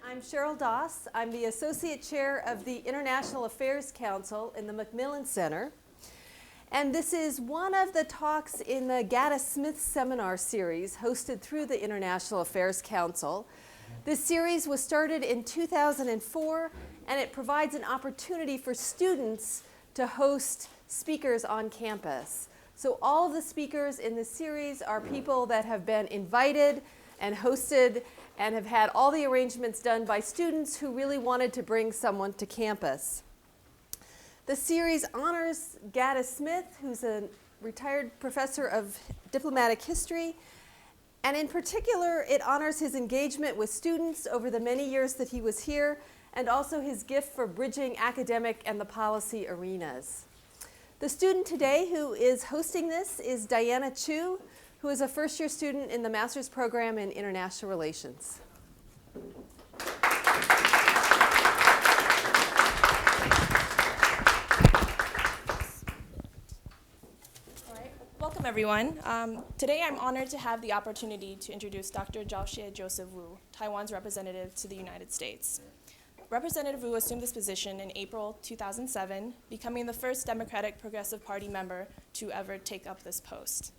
I'm Cheryl Doss. I'm the Associate Chair of the International Affairs Council in the Macmillan Center. And this is one of the talks in the Gaddis Smith Seminar Series hosted through the International Affairs Council. This series was started in 2004, and it provides an opportunity for students to host speakers on campus. So all of the speakers in this series are people that have been invited and hosted and have had all the arrangements done by students who really wanted to bring someone to campus. The series honors Gaddis Smith, who's a retired professor of diplomatic history, and in particular, it honors his engagement with students over the many years that he was here, and also his gift for bridging academic and the policy arenas. The student today who is hosting this is Diana Chu, who is a first-year student in the master's program in international relations. Welcome, everyone. Today I'm honored to have the opportunity to introduce Dr. Jaushieh Joseph Wu, Taiwan's representative to the United States. Representative Wu assumed this position in April 2007, becoming the first Democratic Progressive Party member to ever take up this post.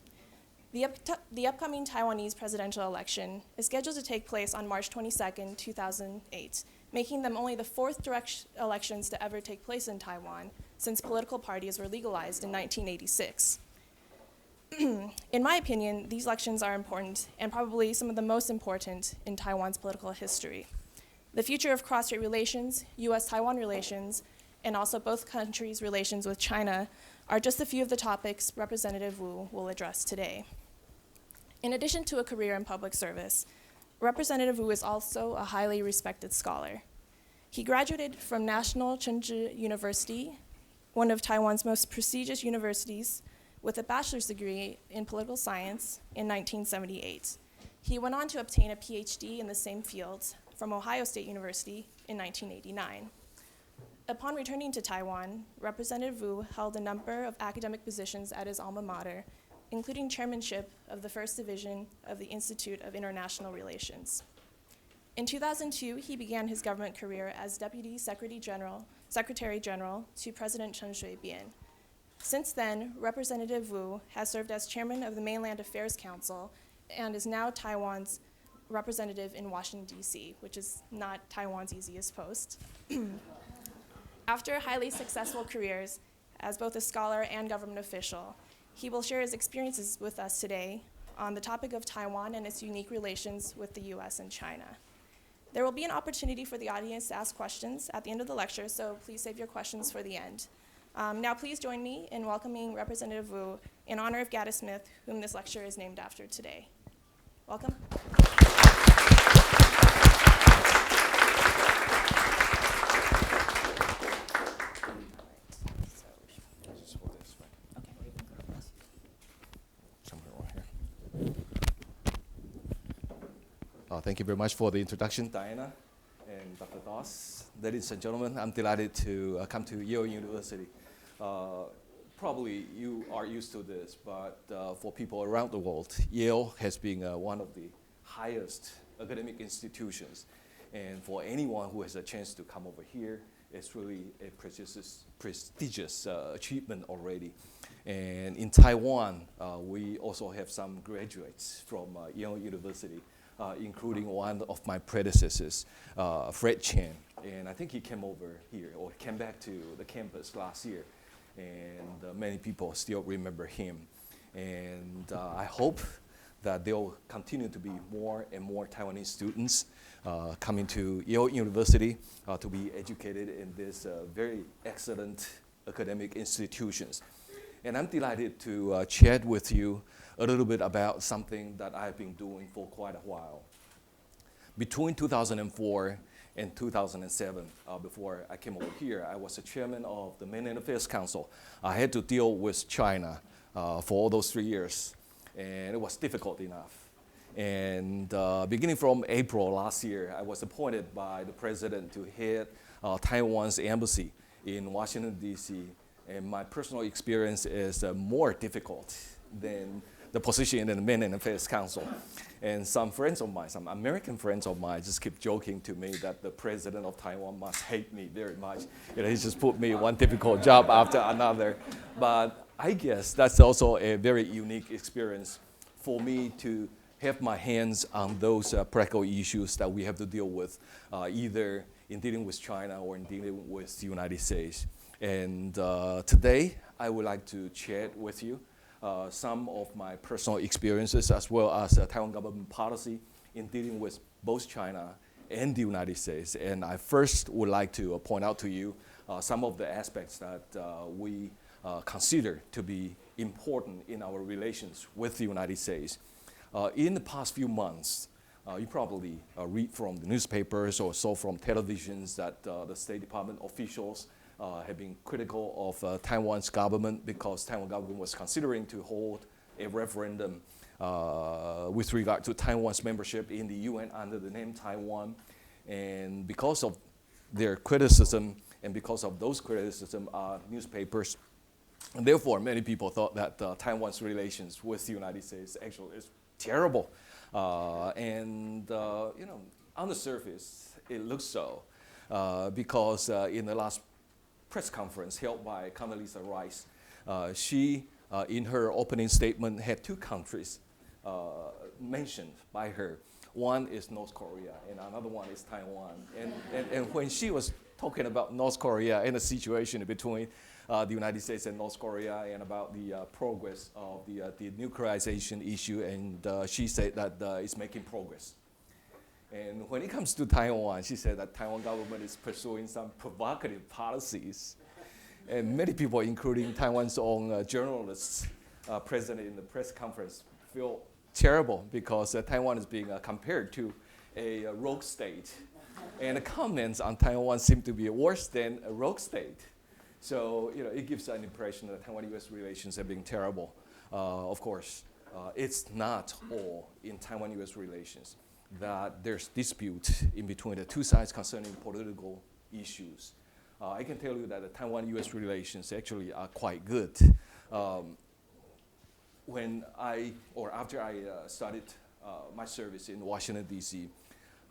The upcoming Taiwanese presidential election is scheduled to take place on March 22, 2008, making them only the fourth direct elections to ever take place in Taiwan since political parties were legalized in 1986. In my opinion, these elections are important and probably some of the most important in Taiwan's political history. The future of cross-strait relations, US-Taiwan relations, and also both countries' relations with China are just a few of the topics Representative Wu will address today. In addition to a career in public service, Representative Wu is also a highly respected scholar. He graduated from National Chengchi University, one of Taiwan's most prestigious universities, with a bachelor's degree in political science in 1978. He went on to obtain a PhD in the same field from Ohio State University in 1989. Upon returning to Taiwan, Representative Wu held a number of academic positions at his alma mater, including chairmanship of the First Division of the Institute of International Relations. In 2002, he began his government career as Deputy Secretary General to President Chen Shui-bian. Since then, Representative Wu has served as chairman of the Mainland Affairs Council and is now Taiwan's representative in Washington, D.C., which is not Taiwan's easiest post. After highly successful careers as both a scholar and government official, he will share his experiences with us today on the topic of Taiwan and its unique relations with the US and China. There will be an opportunity for the audience to ask questions at the end of the lecture, so please save your questions for the end. Now please join me in welcoming Representative Wu in honor of Gaddis Smith, whom this lecture is named after today. Welcome. Thank you very much for the introduction, Diana and Dr. Doss. Ladies and gentlemen, I'm delighted to come to Yale University. Probably you are used to this, but for people around the world, Yale has been one of the highest academic institutions. And for anyone who has a chance to come over here, it's really a prestigious achievement already. And in Taiwan, we also have some graduates from Yale University, including one of my predecessors, Fred Chen. And I think he came over here, or came back to the campus last year. And many people still remember him. And I hope that there will continue to be more and more Taiwanese students coming to Yale University to be educated in this very excellent academic institutions. And I'm delighted to chat with you a little bit about something that I've been doing for quite a while. Between 2004 and 2007, before I came over here, I was the chairman of the Mainland Affairs Council. I had to deal with China for all those 3 years, and it was difficult enough. And beginning from April last year, I was appointed by the president to head Taiwan's embassy in Washington, D.C., and my personal experience is more difficult than the position in the Mainland Affairs Council. And some friends of mine, some American friends of mine, just keep joking to me that the president of Taiwan must hate me very much. He just put me in one difficult job after another. But I guess that's also a very unique experience for me to have my hands on those practical issues that we have to deal with, either in dealing with China or in dealing with the United States. And today, I would like to share with you some of my personal experiences as well as Taiwan government policy in dealing with both China and the United States. And I first would like to point out to you some of the aspects that we consider to be important in our relations with the United States. In the past few months, you probably read from the newspapers or saw from televisions that the State Department officials have been critical of Taiwan's government because Taiwan government was considering to hold a referendum with regard to Taiwan's membership in the UN under the name Taiwan. And because of their criticism and because of those criticism, newspapers, and therefore many people thought that Taiwan's relations with the United States actually is terrible. On the surface, it looks so because in the last press conference held by Condoleezza Rice, she, in her opening statement, had two countries mentioned by her. One is North Korea, and another one is Taiwan. And when she was talking about North Korea and the situation between the United States and North Korea and about the progress of the denuclearization issue, and she said that it's making progress. And when it comes to Taiwan, she said that Taiwan government is pursuing some provocative policies. And many people, including Taiwan's own journalists present in the press conference, feel terrible because Taiwan is being compared to a rogue state. And the comments on Taiwan seem to be worse than a rogue state. So, it gives an impression that Taiwan-U.S. relations have been terrible. Of course, it's not all in Taiwan-U.S. relations that there's dispute in between the two sides concerning political issues. I can tell you that the Taiwan-U.S. relations actually are quite good. After I started my service in Washington, D.C.,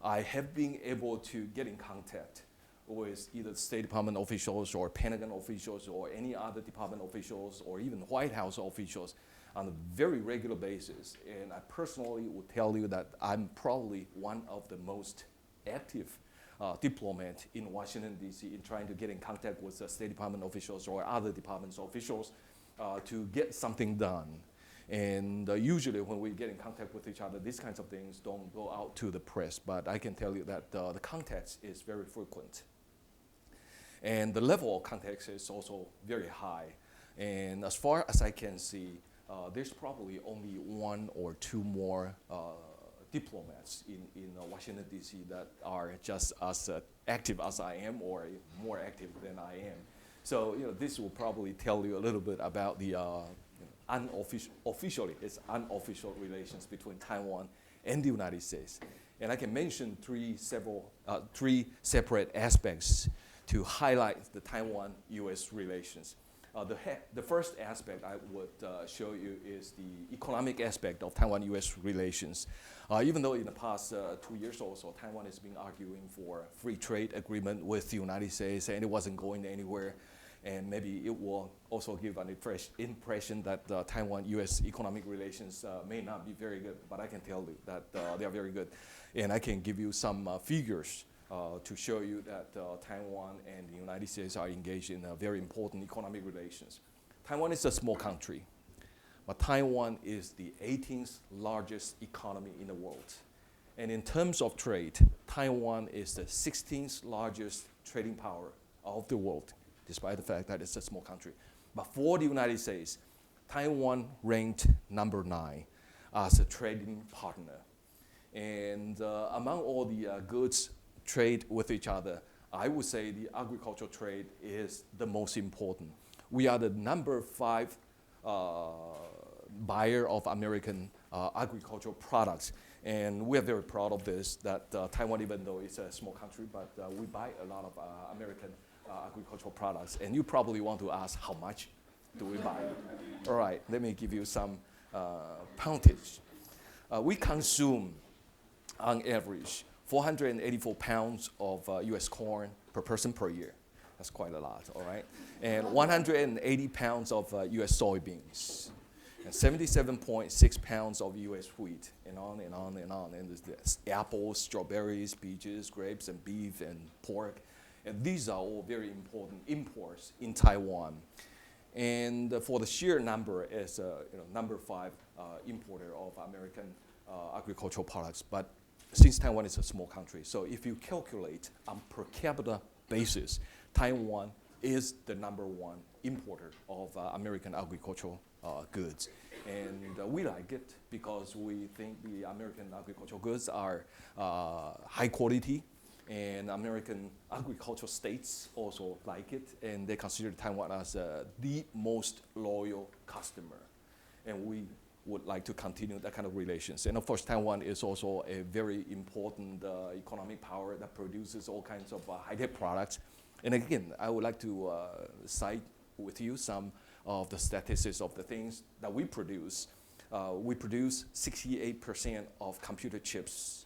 I have been able to get in contact with either State Department officials or Pentagon officials or any other department officials or even White House officials on a very regular basis. And I personally would tell you that I'm probably one of the most active diplomat in Washington, D.C. in trying to get in contact with State Department officials or other departments officials to get something done. And usually when we get in contact with each other, these kinds of things don't go out to the press, but I can tell you that the contact is very frequent. And the level of contact is also very high. And as far as I can see, there's probably only one or two more diplomats in Washington, D.C. that are just as active as I am or more active than I am. So, this will probably tell you a little bit about the unofficial relations between Taiwan and the United States. And I can mention three separate aspects to highlight the Taiwan-U.S. relations. The first aspect I would show you is the economic aspect of Taiwan-U.S. relations. Even though in the past 2 years or so, Taiwan has been arguing for a free trade agreement with the United States, and it wasn't going anywhere. And maybe it will also give an impression that Taiwan-U.S. economic relations may not be very good, but I can tell you that they are very good. And I can give you some figures to show you that Taiwan and the United States are engaged in very important economic relations. Taiwan is a small country, but Taiwan is the 18th largest economy in the world. And in terms of trade, Taiwan is the 16th largest trading power of the world, despite the fact that it's a small country. But for the United States, Taiwan ranked number 9 as a trading partner. And among all the goods trade with each other, I would say the agricultural trade is the most important. We are the number 5 buyer of American agricultural products. And we are very proud of this, that Taiwan, even though it's a small country, but we buy a lot of American agricultural products. And you probably want to ask, how much do we buy? All right, let me give you some poundage. We consume, on average, 484 pounds of U.S. corn per person per year. That's quite a lot, all right? And 180 pounds of U.S. soybeans, and 77.6 pounds of U.S. wheat, and on and on and on. And there's apples, strawberries, peaches, grapes, and beef, and pork. And these are all very important imports in Taiwan. And for the sheer number, as number 5 importer of American agricultural products. But since Taiwan is a small country, so if you calculate on per capita basis, Taiwan is the number 1 importer of American agricultural goods. And we like it because we think the American agricultural goods are high quality, and American agricultural states also like it, and they consider Taiwan as the most loyal customer. And we would like to continue that kind of relations. And of course, Taiwan is also a very important economic power that produces all kinds of high-tech products. And again, I would like to cite with you some of the statistics of the things that we produce. We produce 68% of computer chips,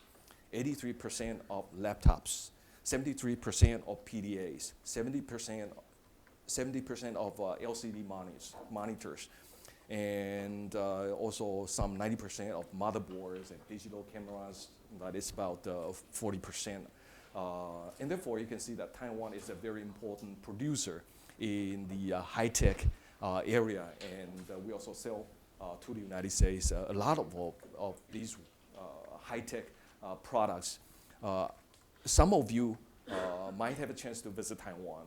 83% of laptops, 73% of PDAs, 70% of LCD monitors, and also some 90% of motherboards and digital cameras. That is about 40%. And therefore, you can see that Taiwan is a very important producer in the high-tech area, and we also sell to the United States a lot of these high-tech products. Some of you might have a chance to visit Taiwan,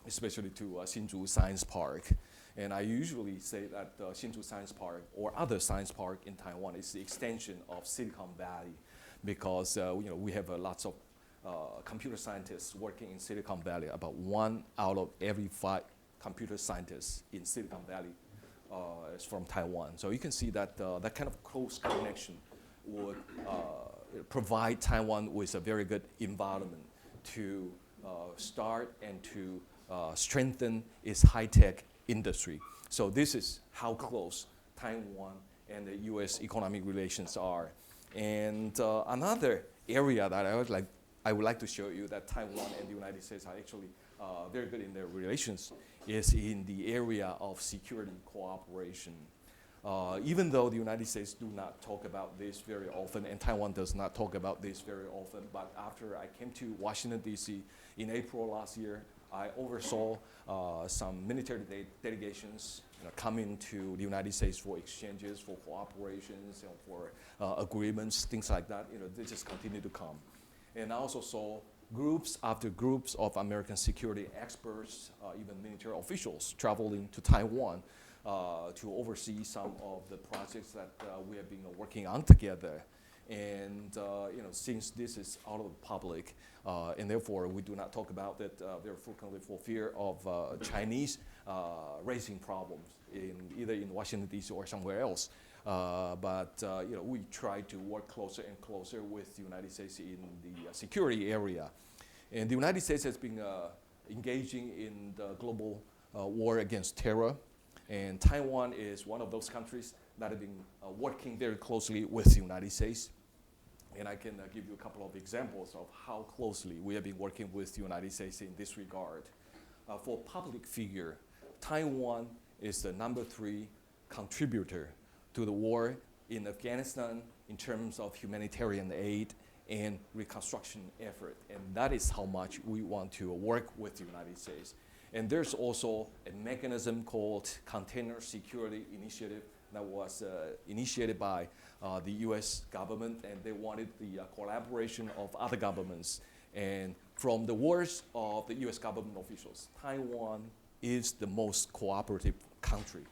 especially to Hsinchu Science Park. And I usually say that Hsinchu Science Park or other science park in Taiwan is the extension of Silicon Valley, because we have lots of computer scientists working in Silicon Valley. About 1 out of every 5 computer scientists in Silicon Valley is from Taiwan. So you can see that that kind of close connection would provide Taiwan with a very good environment to start and to strengthen its high-tech industry. So this is how close Taiwan and the U.S. economic relations are. And another area that I would like to show you that Taiwan and the United States are actually very good in their relations is in the area of security cooperation. Even though the United States do not talk about this very often, and Taiwan does not talk about this very often, but after I came to Washington, D.C. in April last year, I oversaw some military delegations coming to the United States for exchanges, for cooperations, for agreements, things like that. They just continue to come. And I also saw groups after groups of American security experts, even military officials, traveling to Taiwan to oversee some of the projects that we have been working on together. And since this is out of the public, and therefore we do not talk about it very frequently for fear of Chinese raising problems either in Washington, D.C. or somewhere else. But we try to work closer and closer with the United States in the security area. And the United States has been engaging in the global war against terror. And Taiwan is one of those countries that have been working very closely with the United States. And I can give you a couple of examples of how closely we have been working with the United States in this regard. For public figure, Taiwan is the number 3 contributor to the war in Afghanistan in terms of humanitarian aid and reconstruction effort. And that is how much we want to work with the United States. And there's also a mechanism called Container Security Initiative that was initiated by the U.S. government, and they wanted the collaboration of other governments. And from the words of the U.S. government officials, Taiwan is the most cooperative country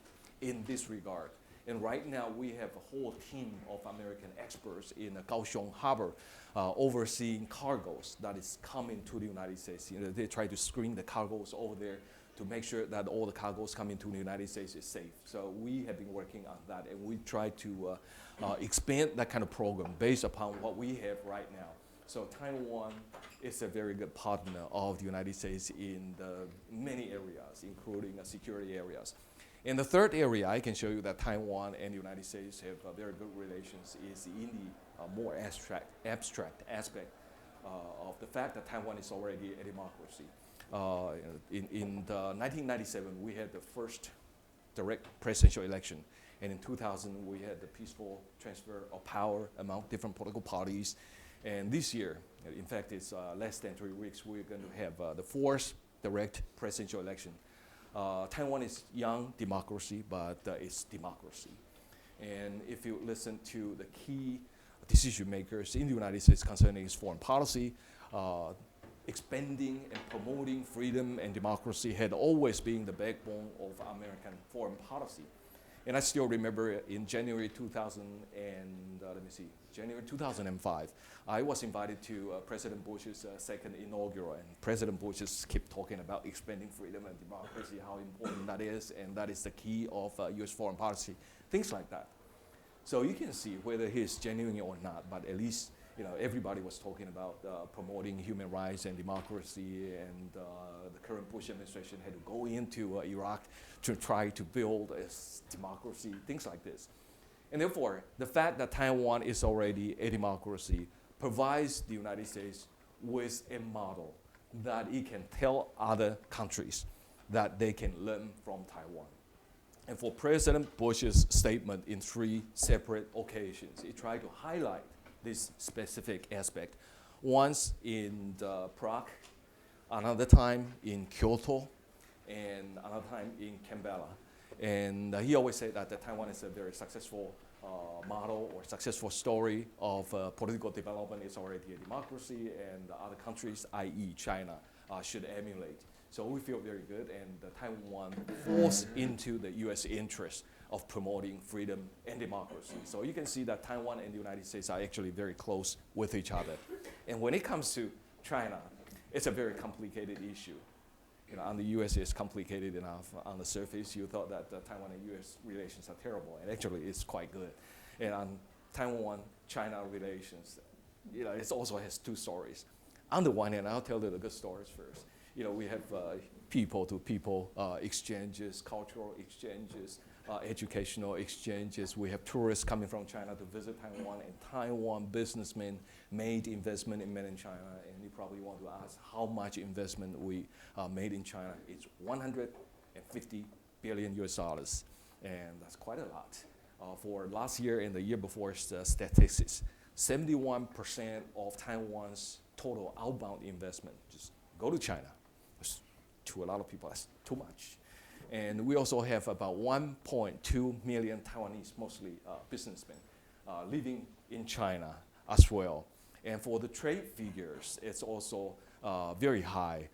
in this regard. And right now, we have a whole team of American experts in Kaohsiung Harbor overseeing cargoes that is coming to the United States. They try to screen the cargoes over there to make sure that all the cargoes coming to the United States is safe. So we have been working on that, and we try to expand that kind of program based upon what we have right now. So Taiwan is a very good partner of the United States in the many areas, including security areas. And the third area I can show you that Taiwan and the United States have very good relations is in the more abstract aspect of the fact that Taiwan is already a democracy. In 1997, we had the first direct presidential election. And in 2000, we had the peaceful transfer of power among different political parties. And this year, in fact, it's less than 3 weeks, we're going to have the fourth direct presidential election. Taiwan is young democracy, but it's democracy. And if you listen to the key decision makers in the United States concerning its foreign policy, expanding and promoting freedom and democracy had always been the backbone of American foreign policy. And I still remember in January 2005, I was invited to President Bush's second inaugural, and President Bush just kept talking about expanding freedom and democracy, how important that is, and that is the key of U.S. foreign policy, things like that. So you can see whether he's genuine or not, but at least everybody was talking about promoting human rights and democracy, and the current Bush administration had to go into Iraq to try to build a democracy, things like this. And therefore, the fact that Taiwan is already a democracy provides the United States with a model that it can tell other countries that they can learn from Taiwan. And for President Bush's statement in 3 separate occasions, he tried to highlight this specific aspect. Once in Prague, another time in Kyoto, and another time in Canberra. And he always said that Taiwan is a very successful model or successful story of political development. It's already a democracy, and other countries, i.e. China, should emulate. So we feel very good, and Taiwan falls into the U.S. interest of promoting freedom and democracy. So you can see that Taiwan and the United States are actually very close with each other. And when it comes to China, it's a very complicated issue. On the U.S. it's complicated enough. On the surface, you thought that Taiwan and U.S. relations are terrible, and actually it's quite good. And on Taiwan-China relations, it also has 2 stories. On the one hand, I'll tell the good stories first. We have people-to-people exchanges, cultural exchanges, educational exchanges. We have tourists coming from China to visit Taiwan, and Taiwan businessmen made investment in mainland China. And you probably want to ask how much investment we made in China. It's $150 billion US dollars, and that's quite a lot. For last year and the year before statistics, 71% of Taiwan's total outbound investment just go to China. To a lot of people, that's too much. And we also have about 1.2 million Taiwanese, mostly businessmen, living in China as well. And for the trade figures, it's also very high.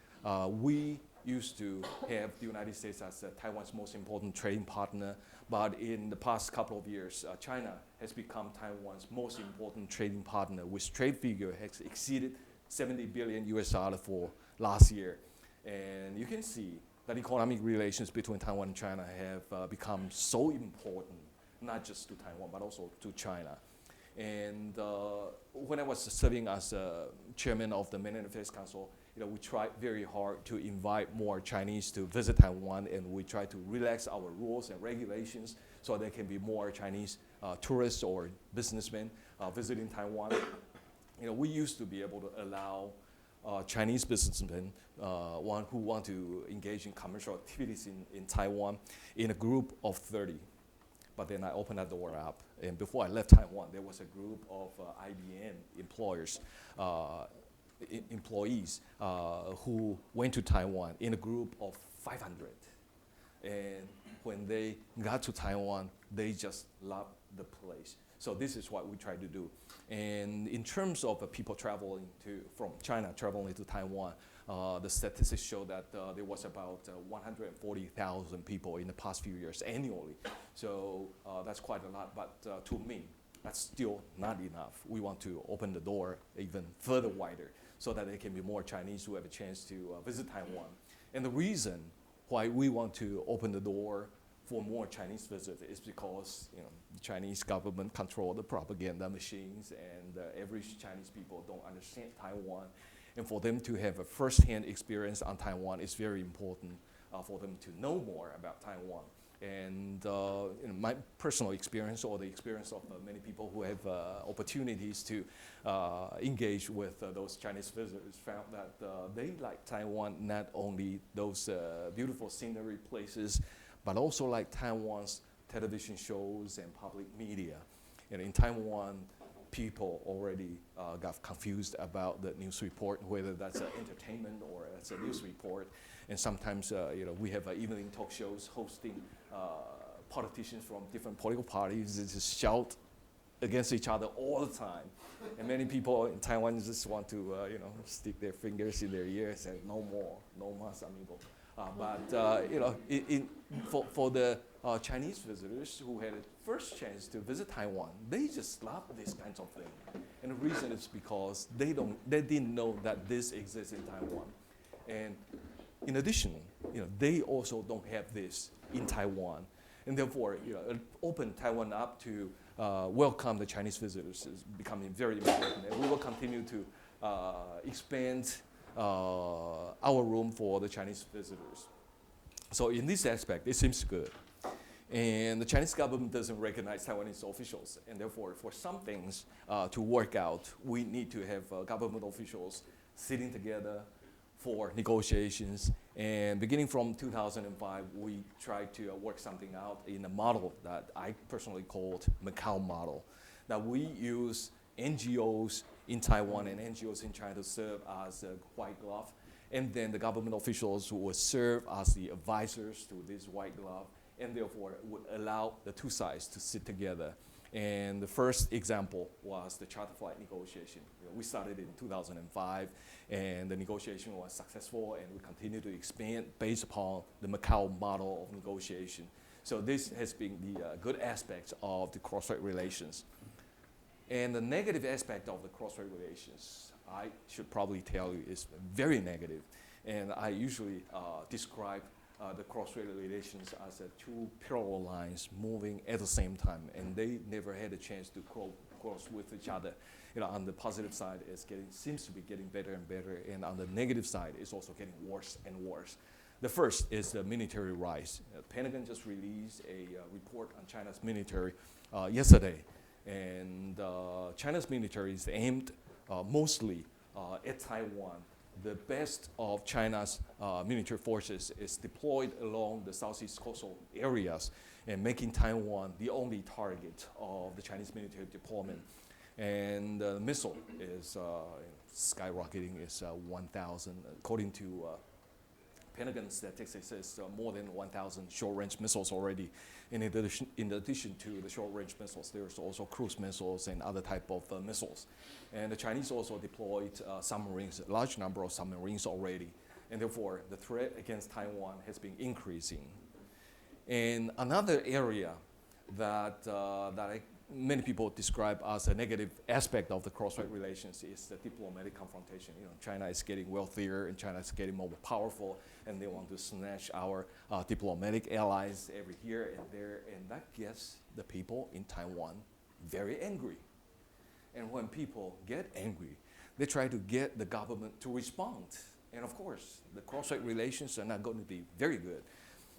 We used to have the United States as Taiwan's most important trading partner, but in the past couple of years, China has become Taiwan's most important trading partner, with trade figure has exceeded 70 billion US dollars for last year. And you can see that economic relations between Taiwan and China have become so important, not just to Taiwan, but also to China. And when I was serving as chairman of the Mainland Affairs Council, we tried very hard to invite more Chinese to visit Taiwan, and we tried to relax our rules and regulations so there can be more Chinese tourists or businessmen visiting Taiwan. We used to be able to allow Chinese businessmen who want to engage in commercial activities in Taiwan in a group of 30. But then I opened that door up, and before I left Taiwan, there was a group of IBM employees who went to Taiwan in a group of 500. And when they got to Taiwan, they just loved the place. So this is what we try to do. And in terms of people traveling from China traveling to Taiwan, the statistics show that there was about 140,000 people in the past few years annually. So that's quite a lot, but to me, that's still not enough. We want to open the door even further wider so that there can be more Chinese who have a chance to visit Taiwan. And the reason why we want to open the door for more Chinese visitors is because the Chinese government control the propaganda machines, and average Chinese people don't understand Taiwan. And for them to have a first-hand experience on Taiwan is very important for them to know more about Taiwan. And my personal experience, or the experience of many people who have opportunities to engage with those Chinese visitors, found that they like Taiwan not only those beautiful scenery places, but also like Taiwan's television shows and public media. And in Taiwan, people already got confused about the news report, whether that's entertainment or it's a news report. And sometimes, we have evening talk shows hosting politicians from different political parties that just shout against each other all the time. And many people in Taiwan just want to, stick their fingers in their ears and no more, no más, amigo. For the Chinese visitors who had a first chance to visit Taiwan, they just love these kinds of things. And the reason is because they didn't know that this exists in Taiwan. And in addition, they also don't have this in Taiwan. And therefore, open Taiwan up to welcome the Chinese visitors is becoming very important. And we will continue to expand our room for the Chinese visitors. So in this aspect, it seems good. And the Chinese government doesn't recognize Taiwanese officials. And therefore, for some things to work out, we need to have government officials sitting together for negotiations. And beginning from 2005, we tried to work something out in a model that I personally called Mccall model. That we use NGOs in Taiwan and NGOs in China to serve as a white glove. And then the government officials would serve as the advisors to this white glove, and therefore would allow the two sides to sit together. And the first example was the charter flight negotiation. We started in 2005, and the negotiation was successful, and we continue to expand based upon the Mccall model of negotiation. So this has been the good aspects of the cross-strait relations. And the negative aspect of the cross-strait relations, I should probably tell you, is very negative. And I usually describe the cross-strait relations as two parallel lines moving at the same time, and they never had a chance to cross with each other. On the positive side, seems to be getting better and better, and on the negative side, it's also getting worse and worse. The first is the military rise. Pentagon just released a report on China's military yesterday, and China's military is aimed mostly at Taiwan. The best of China's military forces is deployed along the southeast coastal areas and making Taiwan the only target of the Chinese military deployment. And the missile is skyrocketing. It's 1,000, according to Pentagon statistics, is more than 1,000 short-range missiles already. In addition to the short-range missiles, there's also cruise missiles and other type of missiles. And the Chinese also deployed submarines, a large number of submarines already. And therefore, the threat against Taiwan has been increasing. And another area that many people describe as a negative aspect of the cross-strait relations is the diplomatic confrontation. China is getting wealthier and China is getting more powerful, and they want to snatch our diplomatic allies every here and there, and that gets the people in Taiwan very angry. And when people get angry, they try to get the government to respond. And of course, the cross-strait relations are not going to be very good.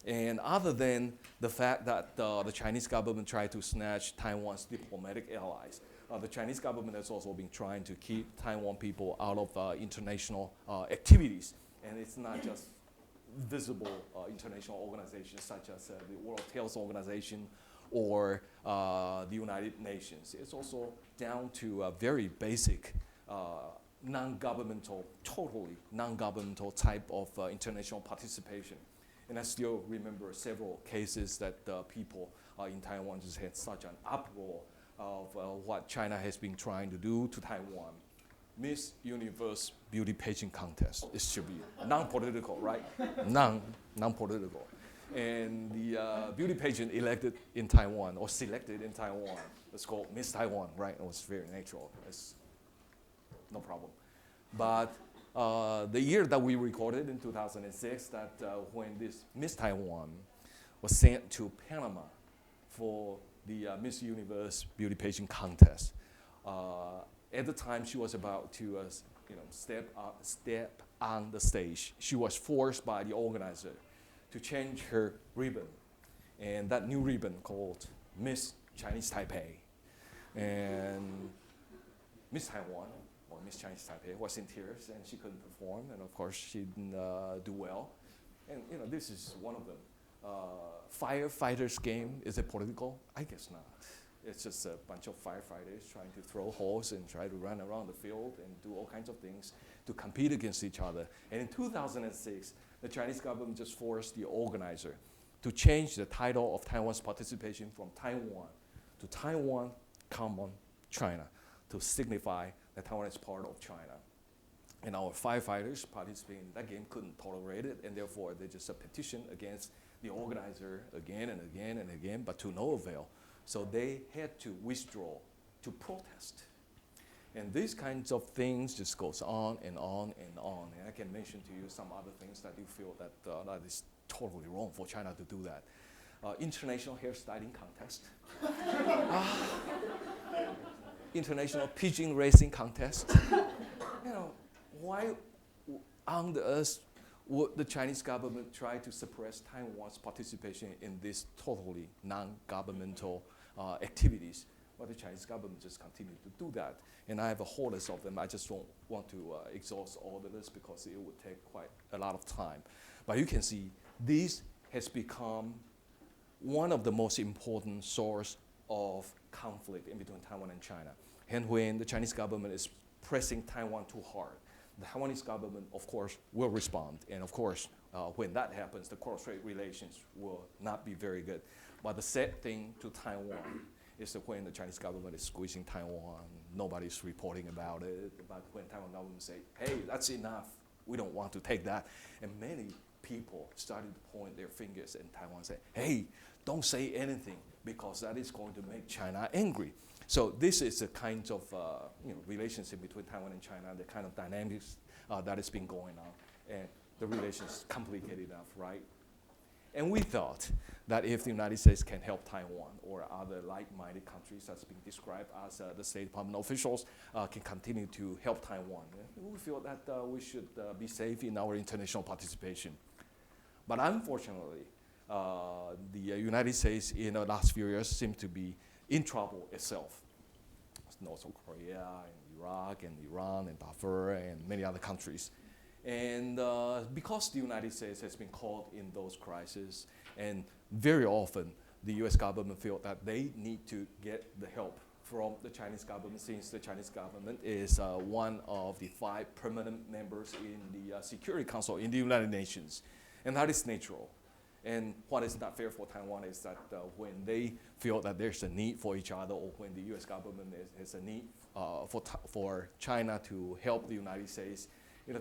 And other than the fact that the Chinese government tried to snatch Taiwan's diplomatic allies, the Chinese government has also been trying to keep Taiwan people out of international activities. And it's not just visible international organizations such as the World Health Organization or the United Nations. It's also down to very basic non-governmental, totally non-governmental type of international participation. And I still remember several cases that people in Taiwan just had such an uproar of what China has been trying to do to Taiwan. Miss Universe beauty pageant contest. It should be non-political, right? Non-political. And the beauty pageant elected in Taiwan or selected in Taiwan, it's called Miss Taiwan, right? It was very natural. It's no problem. But the year that we recorded in 2006, that when this Miss Taiwan was sent to Panama for the Miss Universe beauty pageant contest. At the time, she was about to step on the stage. She was forced by the organizer to change her ribbon. and that new ribbon called Miss Chinese Taipei. And Miss Taiwan, or Miss Chinese Taipei, was in tears, and she couldn't perform, and of course she didn't do well. And this is one of them. Firefighters game, is it political? I guess not. It's just a bunch of firefighters trying to throw hose and try to run around the field and do all kinds of things to compete against each other. And in 2006, the Chinese government just forced the organizer to change the title of Taiwan's participation from Taiwan to Taiwan, China, to signify that Taiwan is part of China. And our firefighters participating in that game couldn't tolerate it, and therefore they just petitioned against the organizer again and again and again, but to no avail. So they had to withdraw to protest. And these kinds of things just goes on and on and on. And I can mention to you some other things that you feel that that is totally wrong for China to do that. International hairstyling contest. International pigeon racing contest. Why on the earth would the Chinese government try to suppress Taiwan's participation in these totally non-governmental activities? Well, the Chinese government just continued to do that. And I have a whole list of them. I just don't want to exhaust all the list because it would take quite a lot of time. But you can see this has become one of the most important source of conflict in between Taiwan and China. And when the Chinese government is pressing Taiwan too hard, the Taiwanese government, of course, will respond. And of course, when that happens, the cross-strait relations will not be very good. But the sad thing to Taiwan is that when the Chinese government is squeezing Taiwan, nobody's reporting about it. But when Taiwan government say, hey, that's enough, we don't want to take that. And many people started to point their fingers in Taiwan and say, hey, don't say anything because that is going to make China angry. So this is a kind of relationship between Taiwan and China, the kind of dynamics that has been going on. And the relation's complicated enough, right? And we thought that if the United States can help Taiwan or other like-minded countries as being described as the State Department officials can continue to help Taiwan, we feel that we should be safe in our international participation. But unfortunately, the United States in the last few years seems to be in trouble itself. North Korea and Iraq and Iran and Darfur and many other countries. And because the United States has been caught in those crises, and very often the US government feel that they need to get the help from the Chinese government, since the Chinese government is one of the 5 permanent members in the Security Council in the United Nations. And that is natural. And what is not fair for Taiwan is that when they feel that there's a need for each other, or when the US government has a need for China to help the United States,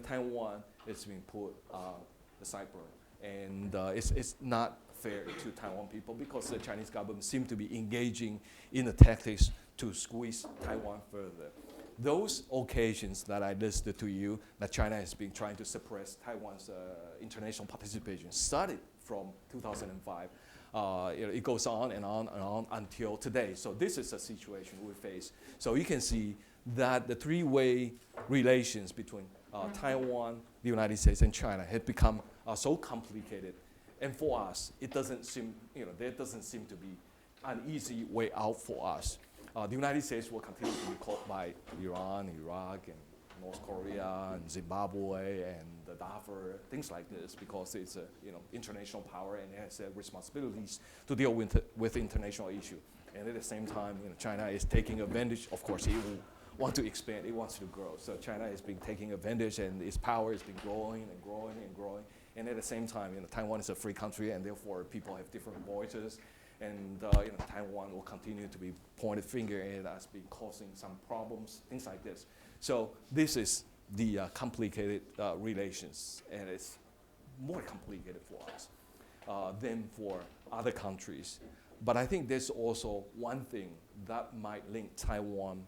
Taiwan is being put the sideburn. And it's not fair to Taiwan people because the Chinese government seems to be engaging in the tactics to squeeze Taiwan further. Those occasions that I listed to you, that China has been trying to suppress Taiwan's international participation, started from 2005. It goes on and on and on until today. So this is a situation we face. So you can see that the 3-way relations between Taiwan, the United States, and China had become so complicated. And for us, it doesn't seem, there doesn't seem to be an easy way out for us. The United States will continue to be caught by Iran, Iraq, and North Korea, and Zimbabwe, and the Darfur, things like this, because it's a international power and it has responsibilities to deal with international issues. And at the same time, China is taking advantage. Of course, it will want to expand. It wants to grow. So China has been taking advantage, and its power has been growing and growing and growing. And at the same time, Taiwan is a free country, and therefore people have different voices. And Taiwan will continue to be pointed finger at as being causing some problems, things like this. So this is the complicated relations, and it's more complicated for us than for other countries. But I think there's also one thing that might link Taiwan,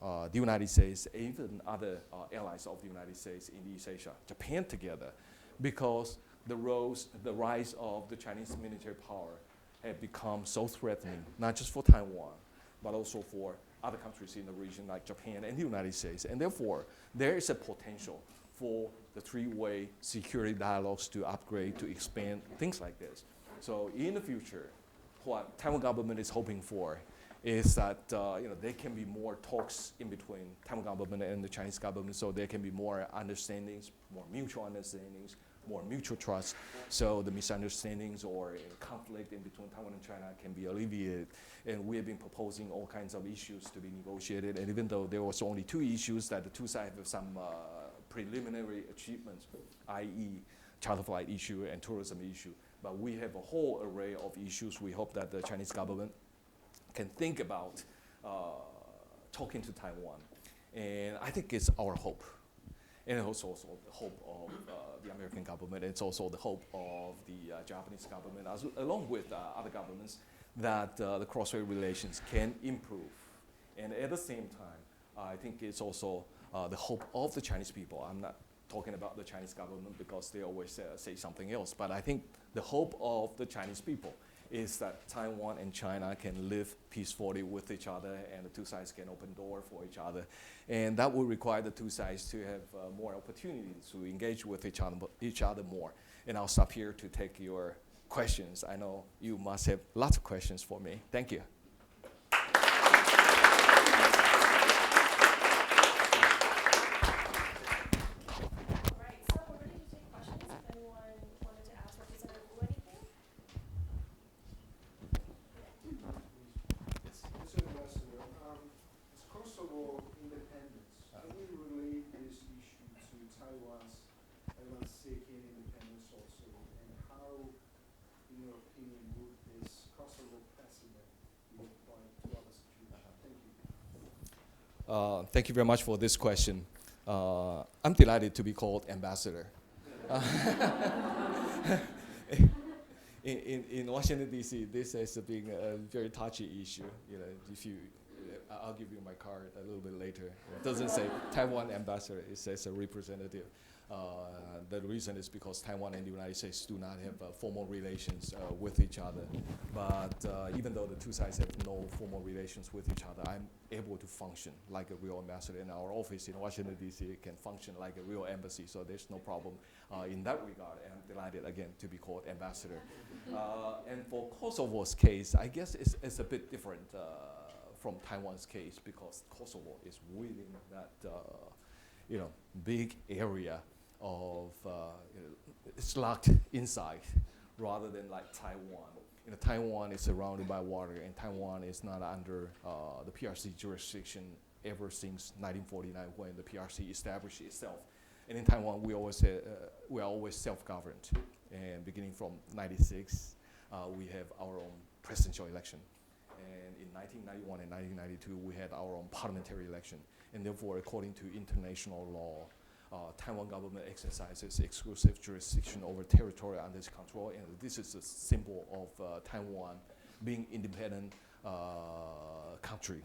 the United States, and even other allies of the United States in East Asia, Japan together, because the rise of the Chinese military power have become so threatening, not just for Taiwan, but also for other countries in the region like Japan and the United States. And therefore, there is a potential for the 3-way security dialogues to upgrade, to expand, things like this. So in the future, what Taiwan government is hoping for is that there can be more talks in between Taiwan government and the Chinese government, so there can be more understandings, more mutual understandings, more mutual trust, so the misunderstandings or conflict in between Taiwan and China can be alleviated. And we have been proposing all kinds of issues to be negotiated, and even though there was only 2 issues that the two sides have some preliminary achievements, i.e. charter flight issue and tourism issue, but we have a whole array of issues. We hope that the Chinese government can think about talking to Taiwan, and I think it's our hope. And it's also the hope of the American government. It's also the hope of the Japanese government, along with other governments, that the cross-strait relations can improve. And at the same time, I think it's also the hope of the Chinese people. I'm not talking about the Chinese government because they always say something else, but I think the hope of the Chinese people is that Taiwan and China can live peacefully with each other, and the two sides can open doors for each other. And that will require the two sides to have more opportunities to engage with each other more. And I'll stop here to take your questions. I know you must have lots of questions for me. Thank you. Thank you very much for this question. I'm delighted to be called ambassador. In Washington, D.C., this has been a very touchy issue. I'll give you my card a little bit later. It doesn't say Taiwan ambassador, it says a representative. The reason is because Taiwan and the United States do not have formal relations with each other. But even though the two sides have no formal relations with each other, I'm able to function like a real ambassador. And our office in Washington, D.C. can function like a real embassy, so there's no problem in that regard. And I'm delighted, again, to be called ambassador. And for Kosovo's case, I guess it's a bit different from Taiwan's case, because Kosovo is within that big area of, it's locked inside rather than like Taiwan. Taiwan is surrounded by water, and Taiwan is not under the PRC jurisdiction ever since 1949 when the PRC established itself. And in Taiwan, we are always self-governed. And beginning from 96, we have our own presidential election. And in 1991 and 1992, we had our own parliamentary election. And therefore, according to international law, Taiwan government exercises exclusive jurisdiction over territory under its control, and this is a symbol of Taiwan being independent country.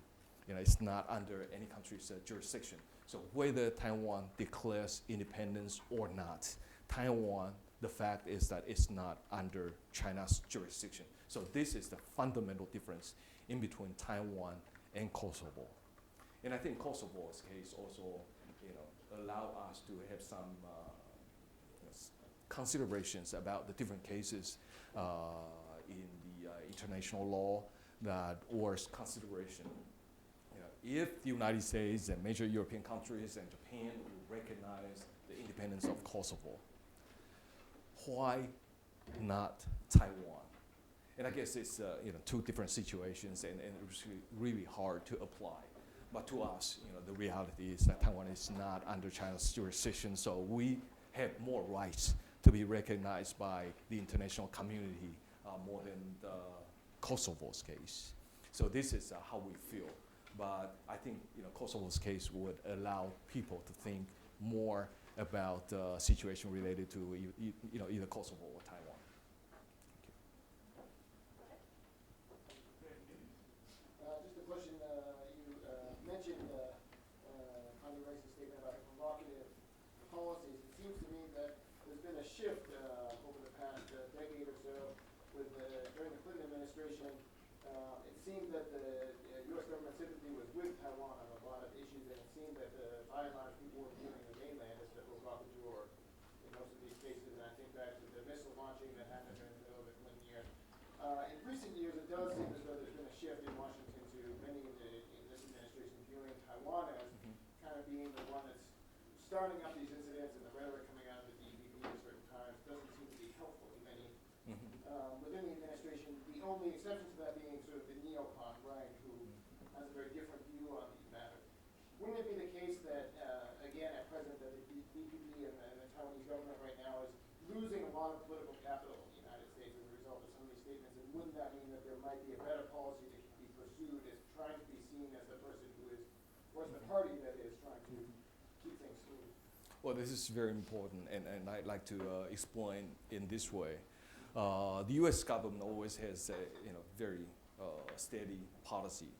It's not under any country's jurisdiction. So whether Taiwan declares independence or not, Taiwan, the fact is that it's not under China's jurisdiction. So this is the fundamental difference in between Taiwan and Kosovo. And I think Kosovo's case also, allow us to have some considerations about the different cases in the international law that was consideration. If the United States and major European countries and Japan will recognize the independence of Kosovo, why not Taiwan? And I guess it's two different situations, and it's really hard to apply. But to us, the reality is that Taiwan is not under China's jurisdiction, so we have more rights to be recognized by the international community more than Kosovo's case. So this is how we feel. But I think Kosovo's case would allow people to think more about the situation related to either Kosovo or Taiwan. Just a question. You mentioned on your recent statement about provocative policies. It seems to me that there's been a shift over the past decade or so during the Clinton administration. It seemed that the U.S. government sympathy was with Taiwan on a lot of issues, and it seemed that by and large people were viewing the mainland as the provocateur in most of these cases. And I think back to the missile launching that happened during the middle of the Clinton years. In recent years, it does seem as though there's been a shift in Washington to many in this administration viewing Taiwan as kind of being the one that's starting up these incidents, and the rhetoric coming out of the DPP at certain times doesn't seem to be helpful to many within the administration. The only exception to that being sort of the neocon, right, who has a very different view on these matters. Wouldn't it be the case that, again, at present, that the DPP and the Taiwanese government right now is losing a lot of political capital in the United States as a result of some of these statements, and wouldn't that mean that there might be a better policy that can be pursued as trying to be seen as the person who is, or as the party that is trying to keep things smooth? Well, this is very important, and I'd like to explain in this way. The U.S. government always has a very steady policy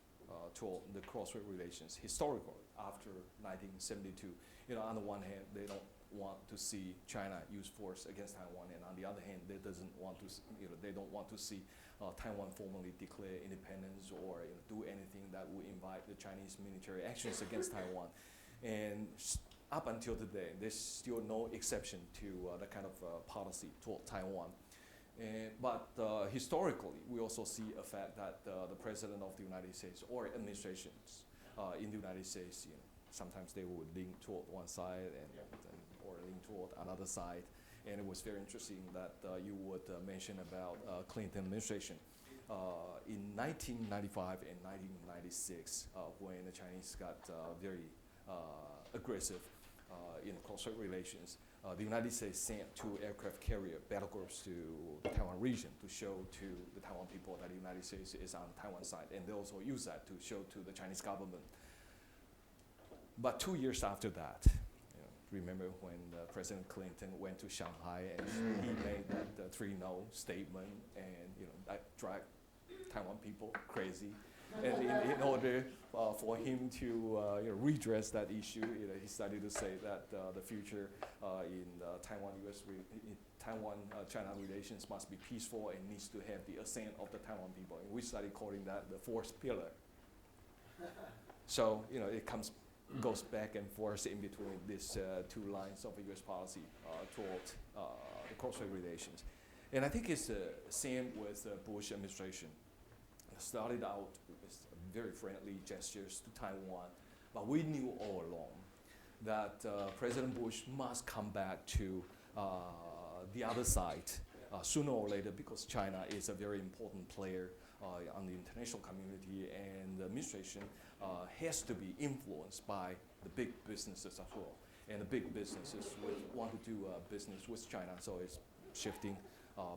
toward the cross-strait relations historically after 1972. On the one hand, they don't want to see China use force against Taiwan, and on the other hand, they don't want to see Taiwan formally declare independence or do anything that would invite the Chinese military actions against Taiwan. And up until today, there's still no exception to the kind of policy toward Taiwan. But historically, we also see a fact that the President of the United States or administrations in the United States, sometimes they would lean toward one side or lean toward another side. And it was very interesting that you would mention about Clinton administration. In 1995 and 1996, when the Chinese got very aggressive in cross-strait relations, the United States sent 2 aircraft carrier battle groups to the Taiwan region to show to the Taiwan people that the United States is on Taiwan side, and they also use that to show to the Chinese government. But 2 years after that, remember when President Clinton went to Shanghai and he made that 3-no statement, and that dragged Taiwan people crazy. And in order for him to redress that issue, he started to say that the future in Taiwan-China relations must be peaceful and needs to have the assent of the Taiwan people. And we started calling that the 4th pillar. So it goes back and forth in between these 2 lines of U.S. policy toward the cross-strait relations. And I think it's the same with the Bush administration. It started out with very friendly gestures to Taiwan, but we knew all along that President Bush must come back to the other side sooner or later, because China is a very important player on the international community, and the administration has to be influenced by the big businesses as well. And the big businesses want to do business with China, so it's shifting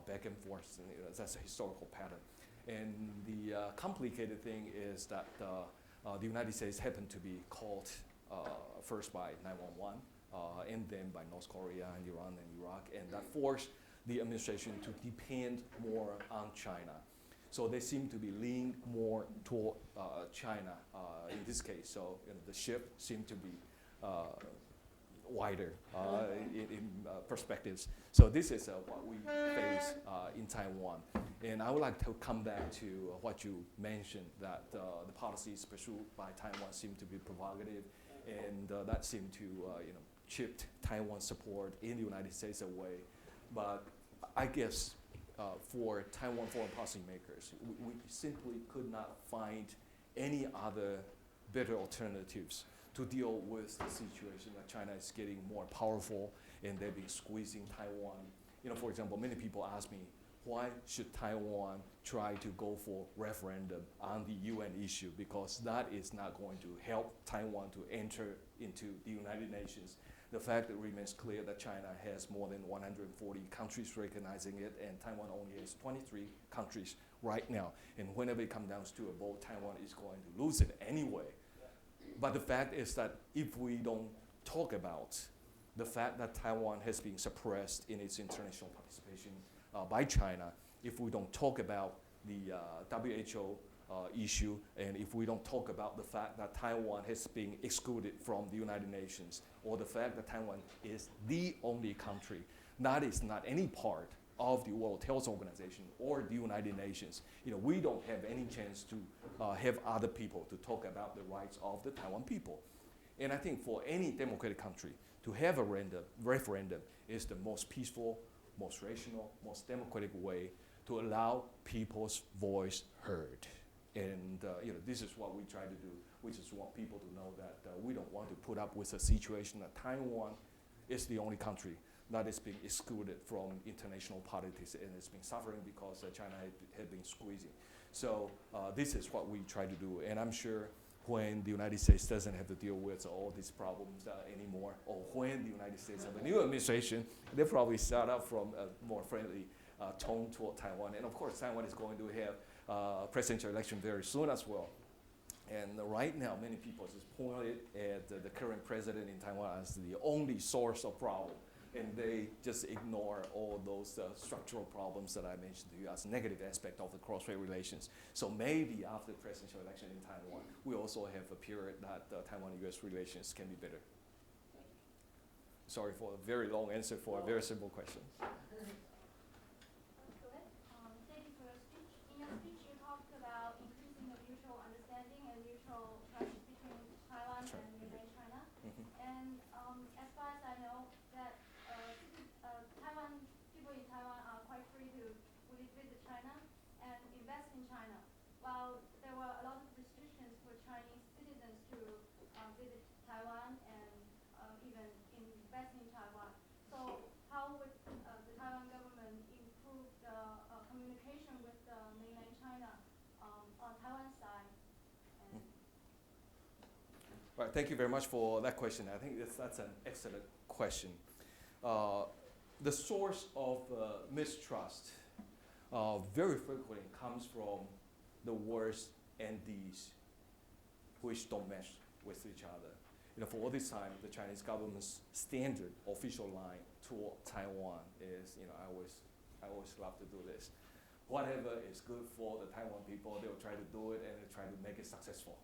back and forth. And, that's a historical pattern. And the complicated thing is that the United States happened to be called first by 911 and then by North Korea and Iran and Iraq, and that forced the administration to depend more on China. So they seem to be leaning more toward China in this case. So the shift seemed to be wider in perspectives. So this is what we face in Taiwan. And I would like to come back to what you mentioned, that the policies pursued by Taiwan seem to be provocative, and that seemed to chip Taiwan's support in the United States away. But I guess for Taiwan foreign policy makers, we simply could not find any other better alternatives to deal with the situation that China is getting more powerful and they've been squeezing Taiwan. For example, many people ask me, why should Taiwan try to go for referendum on the UN issue? Because that is not going to help Taiwan to enter into the United Nations. The fact that remains clear that China has more than 140 countries recognizing it, and Taiwan only has 23 countries right now. And whenever it comes down to a vote, Taiwan is going to lose it anyway. But the fact is that if we don't talk about the fact that Taiwan has been suppressed in its international participation by China, if we don't talk about the WHO issue, and if we don't talk about the fact that Taiwan has been excluded from the United Nations, or the fact that Taiwan is the only country that is not any part of the World Health Organization or the United Nations, we don't have any chance to have other people to talk about the rights of the Taiwan people. And I think for any democratic country to have a referendum is the most peaceful, most rational, most democratic way to allow people's voice heard. And this is what we try to do. We just want people to know that we don't want to put up with a situation that Taiwan is the only country that is being excluded from international politics and is being suffering because China had been squeezing. So this is what we try to do. And I'm sure when the United States doesn't have to deal with all these problems anymore, or when the United States have a new administration, they'll probably start out from a more friendly tone toward Taiwan. And of course, Taiwan is going to have presidential election very soon as well. And right now, many people just pointed at the current president in Taiwan as the only source of problem. And they just ignore all those structural problems that I mentioned to you as negative aspect of the cross-strait relations. So maybe after the presidential election in Taiwan, we also have a period that Taiwan-US relations can be better. Sorry for a very long answer for a very simple question. Thank you for your speech. In your speech, you talked about increasing the mutual understanding and mutual trust between Taiwan and mainland China. And as far as I know, that people in Taiwan are quite free to visit China and invest in China, while there were a lot of restrictions for Chinese citizens to visit Taiwan and even invest in Taiwan. So how would the Taiwan government improve the communication with the mainland China on Taiwan side? Right, thank you very much for that question. I think that's an excellent question. The source of mistrust very frequently comes from the words and deeds which don't match with each other. For all this time, the Chinese government's standard official line toward Taiwan is, I always love to do this. Whatever is good for the Taiwan people, they'll try to do it and they'll try to make it successful.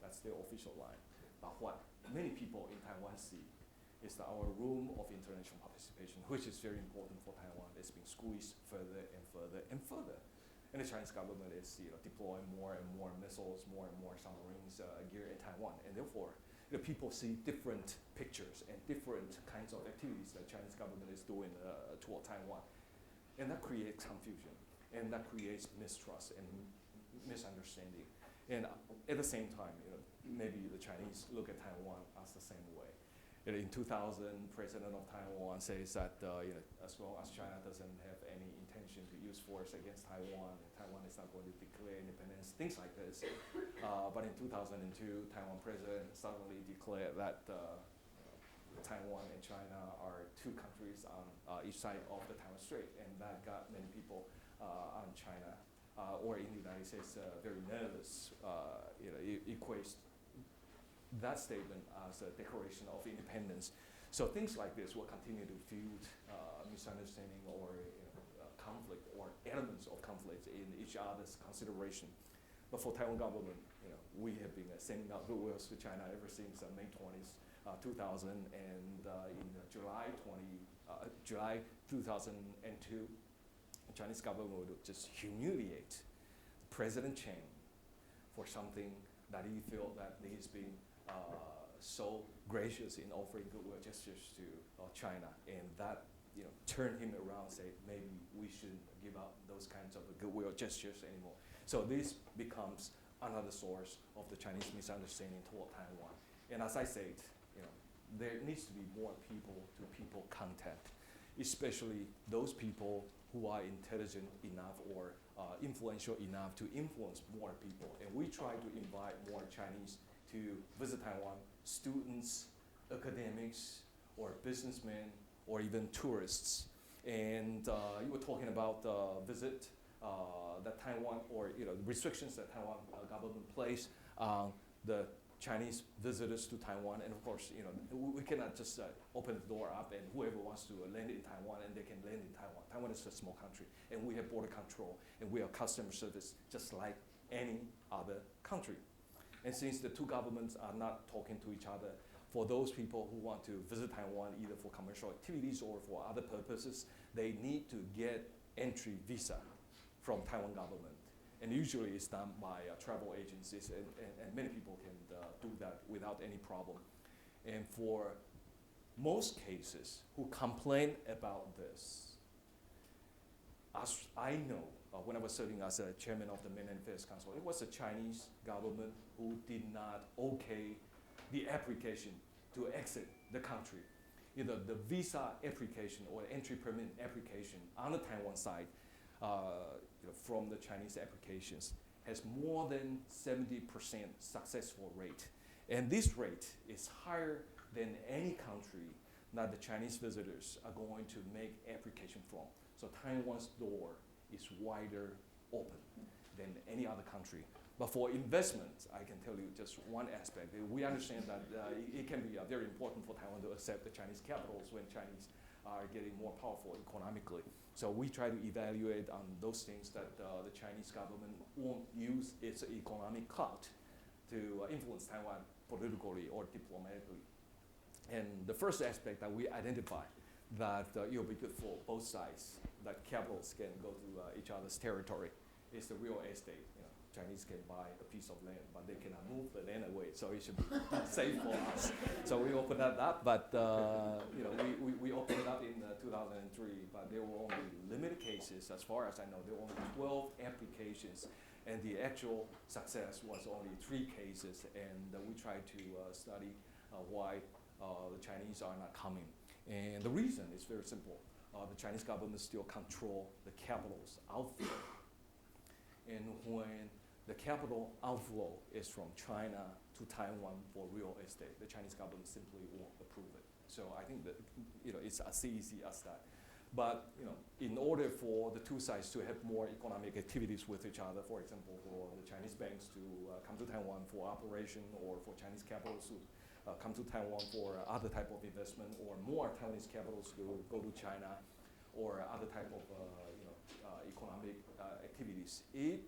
That's their official line. But what many people in Taiwan see is that our room of international participation, which is very important for Taiwan, is being squeezed further and further and further. And the Chinese government is deploying more and more missiles, more and more submarines geared in Taiwan. And therefore, people see different pictures and different kinds of activities that Chinese government is doing toward Taiwan. And that creates confusion. And that creates mistrust and misunderstanding. And at the same time, maybe the Chinese look at Taiwan as the same way. In 2000, President of Taiwan says that as long as China doesn't have any intention to use force against Taiwan, Taiwan is not going to declare independence, things like this. But in 2002, Taiwan President suddenly declared that Taiwan and China are two countries on each side of the Taiwan Strait, and that got many people on China or in the United States very nervous. It equates that statement as a declaration of independence. So things like this will continue to fuel misunderstanding or conflict or elements of conflict in each other's consideration. But for Taiwan government, we have been sending out goodwills to China ever since May 20th, 2000, and in July 2002, the Chinese government would just humiliate President Chen for something that he felt that he's been so gracious in offering goodwill gestures to China, and that turned him around and said maybe we shouldn't give up those kinds of goodwill gestures anymore. So this becomes another source of the Chinese misunderstanding toward Taiwan. And as I said, there needs to be more people-to-people contact, especially those people who are intelligent enough or influential enough to influence more people. And we try to invite more Chinese to visit Taiwan, students, academics, or businessmen, or even tourists. And you were talking about the visit that Taiwan, or restrictions that Taiwan government placed on the Chinese visitors to Taiwan. And of course, we cannot just open the door up and whoever wants to land in Taiwan and they can land in Taiwan. Taiwan is a small country and we have border control and we have customer service just like any other country. And since the two governments are not talking to each other, for those people who want to visit Taiwan either for commercial activities or for other purposes, they need to get entry visa from Taiwan government. And usually it's done by travel agencies, and many people can do that without any problem. And for most cases who complain about this, as I know, when I was serving as a chairman of the Mainland Affairs Council, it was the Chinese government who did not okay the application to exit the country. Either the visa application or entry permit application on the Taiwan side from the Chinese applications has more than 70% successful rate. And this rate is higher than any country that the Chinese visitors are going to make application from. So Taiwan's door is wider open than any other country. But for investment, I can tell you just one aspect. We understand that it can be very important for Taiwan to accept the Chinese capitals when Chinese are getting more powerful economically. So we try to evaluate on those things that the Chinese government won't use its economic clout to influence Taiwan politically or diplomatically. And the first aspect that we identify that it will be good for both sides, that capitals can go to each other's territory, is the real estate. Chinese can buy a piece of land, but they cannot move the land away, so it should be safe for us. So we opened that up, but we opened it up in 2003, but there were only limited cases. As far as I know, there were only 12 applications, and the actual success was only 3 cases, and we tried to study why the Chinese are not coming. And the reason is very simple. The Chinese government still control the capital's outflow. And when the capital outflow is from China to Taiwan for real estate, the Chinese government simply won't approve it. So I think that it's as easy as that. But in order for the two sides to have more economic activities with each other, for example, for the Chinese banks to come to Taiwan for operation, or for Chinese capitals to come to Taiwan for other type of investment, or more Taiwanese capitals to go to China, or other type of economic activities, it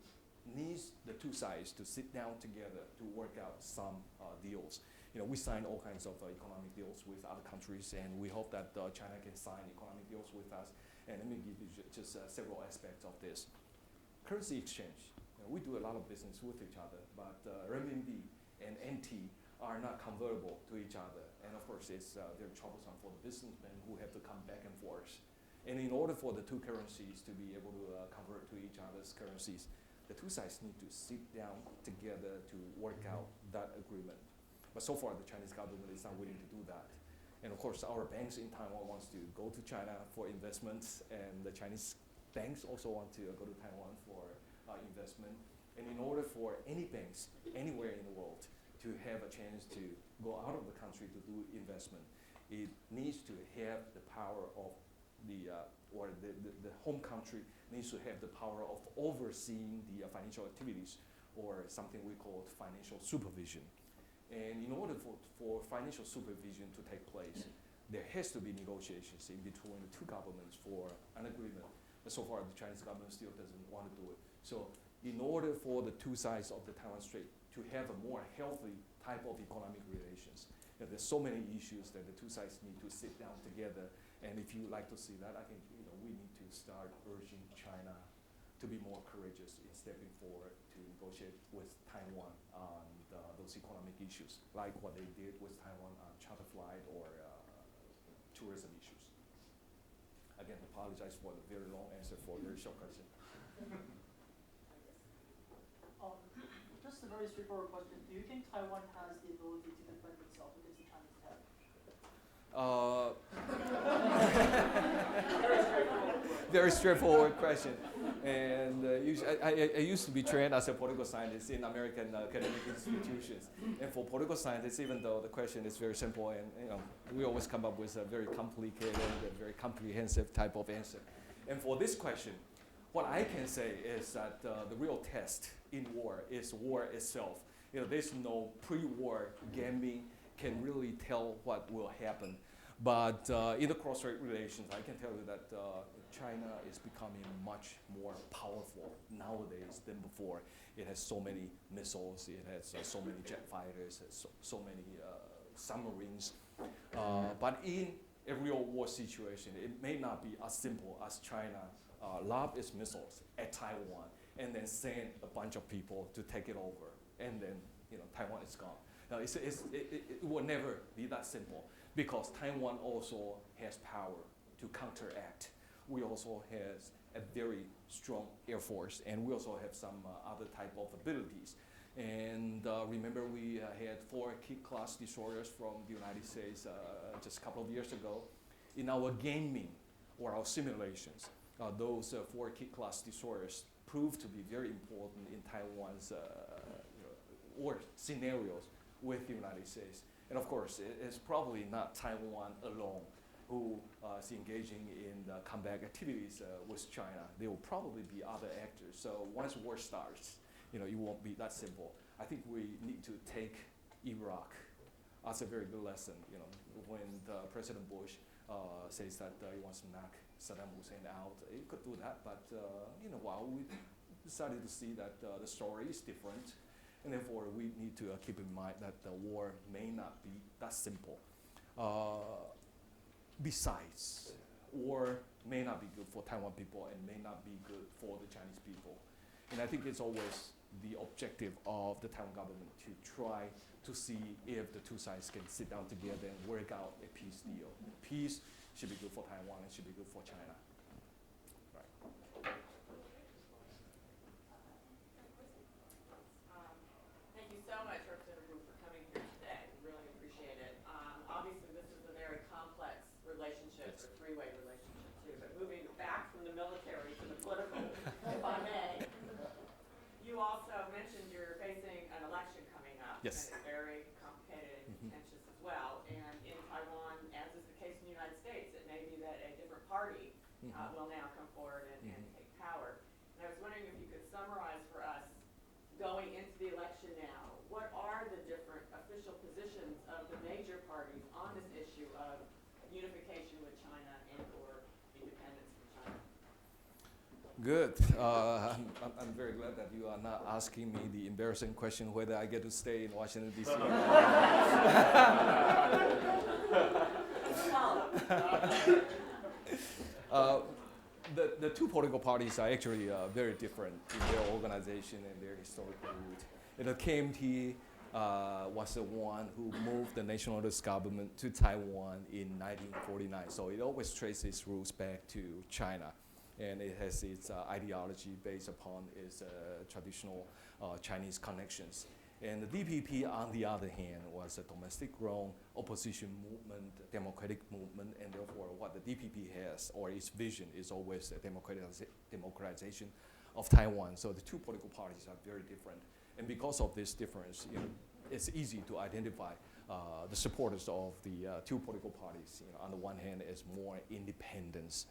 needs the two sides to sit down together to work out some deals. We sign all kinds of economic deals with other countries, and we hope that China can sign economic deals with us. And let me give you just several aspects of this. Currency exchange. We do a lot of business with each other, but renminbi and NT are not convertible to each other. And of course, it's very troublesome for the businessmen who have to come back and forth. And in order for the two currencies to be able to convert to each other's currencies, the two sides need to sit down together to work out that agreement. But so far, the Chinese government is not willing to do that. And of course, our banks in Taiwan wants to go to China for investments, and the Chinese banks also want to go to Taiwan for investment. And in order for any banks anywhere in the world to have a chance to go out of the country to do investment, it needs to have the power of the home country needs to have the power of overseeing the financial activities, or something we call financial supervision. And in order for financial supervision to take place, there has to be negotiations in between the two governments for an agreement. But so far, the Chinese government still doesn't want to do it. So in order for the two sides of the Taiwan Strait to have a more healthy type of economic relations, there's so many issues that the two sides need to sit down together. And if you like to see that, I think we need to start urging China to be more courageous in stepping forward to negotiate with Taiwan on those economic issues, like what they did with Taiwan on charter flight or tourism issues. Again, apologize for the very long answer for a very short question. Just a very straightforward question. Do you think Taiwan has the ability to defend itself against the Chinese attack? Very straightforward question. And I used to be trained as a political scientist in American academic institutions. And for political scientists, even though the question is very simple, and we always come up with a very complicated and very comprehensive type of answer. And for this question, what I can say is that the real test in war is war itself. There's no pre-war gaming can really tell what will happen. But in the cross-strait relations, I can tell you that China is becoming much more powerful nowadays than before. It has so many missiles, it has so many jet fighters, so many submarines. But in a real war situation, it may not be as simple as China lob its missiles at Taiwan and then send a bunch of people to take it over, and then Taiwan is gone. Now, it will never be that simple, because Taiwan also has power to counteract. We also a very strong Air Force, and we also have some other type of abilities. And remember, we had 4 Kit-class destroyers from the United States just a couple of years ago. In our gaming or our simulations, those 4 Kit-class destroyers proved to be very important in Taiwan's war scenarios with the United States. And of course, it's probably not Taiwan alone who is engaging in the combat activities with China. There will probably be other actors. So once war starts, it won't be that simple. I think we need to take Iraq as a very good lesson. When President Bush says that he wants to knock Saddam Hussein out, he could do that. But while we decided to see that the story is different, and therefore we need to keep in mind that the war may not be that simple. Besides, war may not be good for Taiwan people and may not be good for the Chinese people. And I think it's always the objective of the Taiwan government to try to see if the two sides can sit down together and work out a peace deal. Peace should be good for Taiwan and should be good for China. Right. Thank you so much, Representative Wu, for coming here today. We really appreciate it. Obviously, this is a very complex relationship, a three-way relationship, too. But moving back from the military to the political, if I may, you also mentioned you're facing an election coming up. Yes. And it's very complicated and contentious as well. And in Taiwan, as is the case in the United States, it may be that a different party will now come forward and take power. And I was wondering if you could summarize for us, going into the election now, what are the different official positions of the major parties on this issue of unification with China and or independence from China? Good. I'm very glad that you are not asking me the embarrassing question whether I get to stay in Washington, D.C. The two political parties are actually very different in their organization and their historical root. The KMT was the one who moved the nationalist government to Taiwan in 1949. So it always traces its roots back to China. And it has its ideology based upon its traditional Chinese connections. And the DPP, on the other hand, was a domestic-grown opposition movement, democratic movement, and therefore what the DPP has, or its vision, is always a democratization of Taiwan. So the two political parties are very different. And because of this difference, it's easy to identify the supporters of the two political parties. On the one hand, is more independence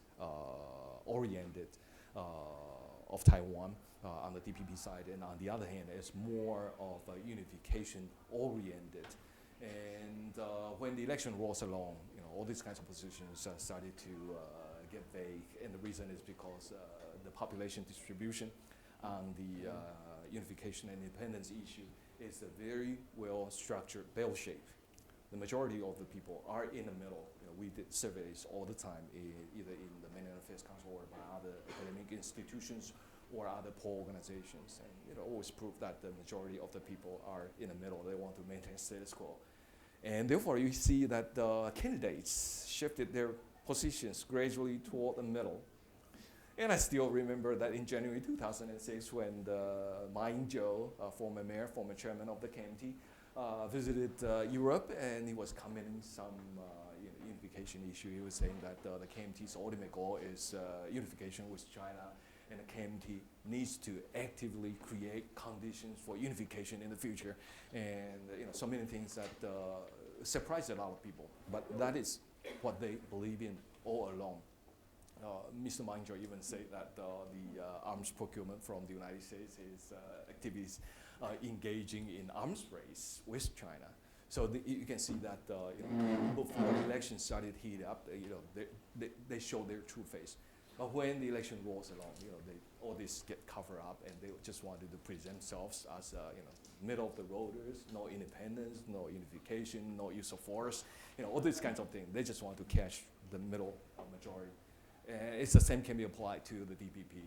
oriented of Taiwan on the DPP side, and on the other hand, is more of unification oriented. And when the election rolls along, all these kinds of positions started to get vague, and the reason is because the population distribution on the unification and independence issue is a very well structured bell shape. The majority of the people are in the middle. We did surveys all the time, either in the Mainland Affairs Council or by other academic institutions or other poll organizations. And always proved that the majority of the people are in the middle. They want to maintain status quo. And therefore, you see that the candidates shifted their positions gradually toward the middle. And I still remember that in January 2006, when Ma Ying-jeou, former mayor, former chairman of the KMT, visited Europe, and he was commenting some unification issue. He was saying that the KMT's ultimate goal is unification with China, and the KMT needs to actively create conditions for unification in the future. And so many things that surprised a lot of people, but that is what they believe in all along. Mr. Ma Ying-jeou even said that the arms procurement from the United States is activities engaging in arms race with China. So you can see that before the election started heating up, they show their true face. But when the election rolls along, all this get covered up, and they just wanted to present themselves as middle of the roaders, no independence, no unification, no use of force, all these kinds of things. They just want to catch the middle majority. And it's the same can be applied to the DPP.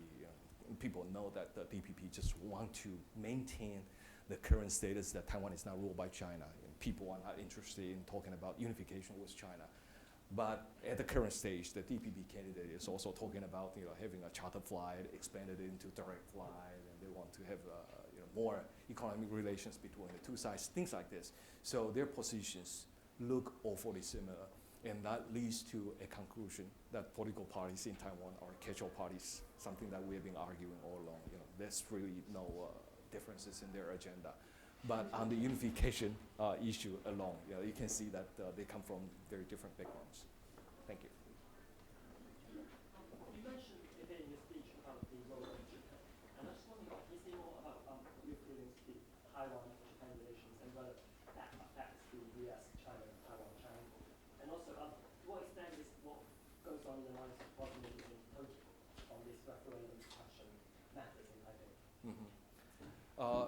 People know that the DPP just want to maintain the current status that Taiwan is not ruled by China. People are not interested in talking about unification with China. But at the current stage, the DPP candidate is also talking about having a charter flight expanded into direct flight, and they want to have more economic relations between the two sides, things like this. So their positions look awfully similar, and that leads to a conclusion that political parties in Taiwan are catch-all parties, something that we have been arguing all along. There's really no differences in their agenda. But on the unification issue alone, you can see that they come from very different backgrounds. Thank you. You mentioned a bit in your speech about the role of Japan, and I just wonder, can you say more about your feelings to Taiwan and Japan relations and whether that affects the U.S., China, Taiwan triangle? And also, to what extent is what goes on in the minds of policymakers in Tokyo on this referendum question matters in Taipei?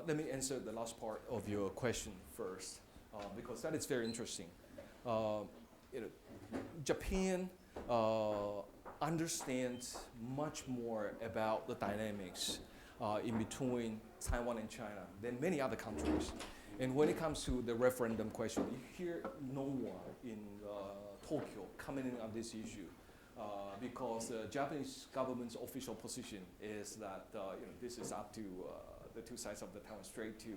Let me answer the last part of your question first, because that is very interesting. Japan understands much more about the dynamics in between Taiwan and China than many other countries. And when it comes to the referendum question, you hear no one in Tokyo commenting on this issue. Because the Japanese government's official position is that this is up to the two sides of the Taiwan Strait to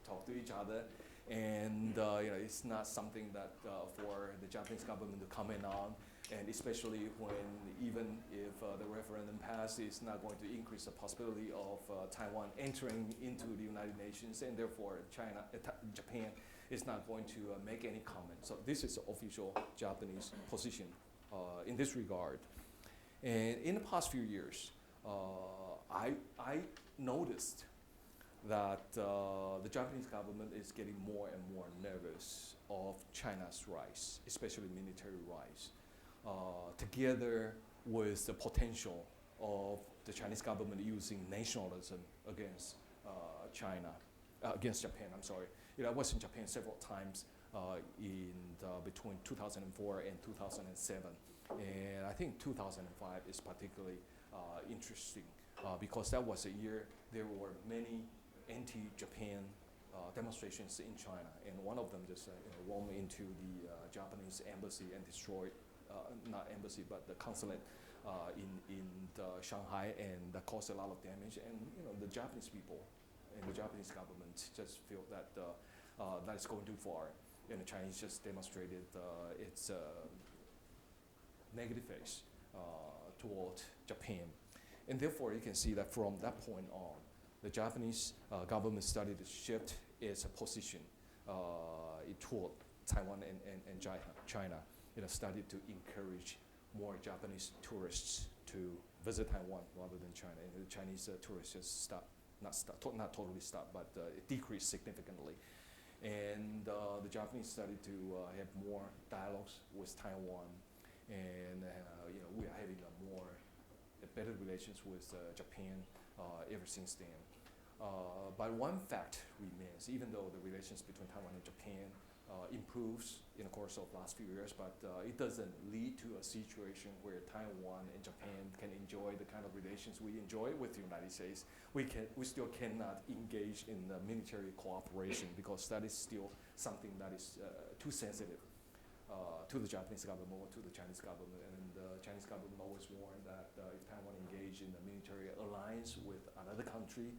talk to each other, and it's not something that for the Japanese government to comment on, and especially when even if the referendum passes, it's not going to increase the possibility of Taiwan entering into the United Nations, and therefore Japan is not going to make any comment. So this is the official Japanese position in this regard. And in the past few years, I noticed that the Japanese government is getting more and more nervous of China's rise, especially military rise, together with the potential of the Chinese government using nationalism against against Japan. I'm sorry. I was in Japan several times between 2004 and 2007. And I think 2005 is particularly interesting because that was a year there were many anti-Japan demonstrations in China, and one of them just roamed into the Japanese embassy and destroyed, not embassy, but the consulate in Shanghai, and that caused a lot of damage. And the Japanese people and the Japanese government just feel that that is going too far, and the Chinese just demonstrated its negative face toward Japan. And therefore, you can see that from that point on, the Japanese government started to shift its position toward Taiwan and China. Started to encourage more Japanese tourists to visit Taiwan rather than China. And the Chinese tourists just not totally stopped, but it decreased significantly. And the Japanese started to have more dialogues with Taiwan, and we are having better relations with Japan ever since then. But one fact remains, even though the relations between Taiwan and Japan improves in the course of the last few years, but it doesn't lead to a situation where Taiwan and Japan can enjoy the kind of relations we enjoy with the United States. We still cannot engage in military cooperation because that is still something that is too sensitive to the Japanese government or to the Chinese government. And the Chinese government always warned that if Taiwan engaged in a military alliance with another country,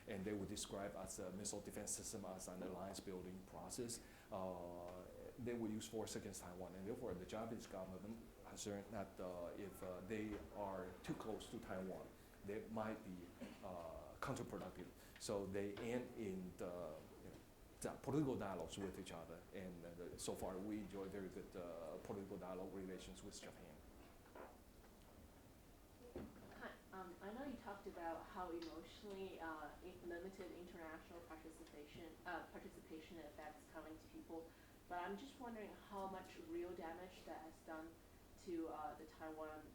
and they would describe as a missile defense system as an alliance building process, they would use force against Taiwan. And therefore, the Japanese government concerned that if they are too close to Taiwan, they might be counterproductive. So they end in the political dialogues with each other. And so far, we enjoy very good political dialogue relations with Japan. I know you talked about how emotionally limited international participation affects coming to people, but I'm just wondering how much real damage that has done to the Taiwan.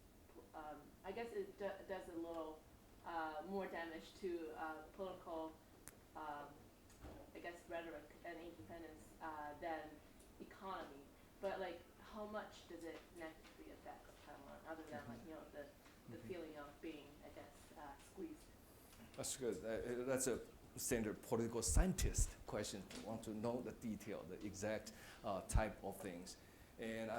I guess it does a little more damage to political, rhetoric and independence than economy. But how much does it negatively affect Taiwan, other than the feeling of being, squeezed? That's good. That's a standard political scientist question. Want to know the detail, the exact type of things. And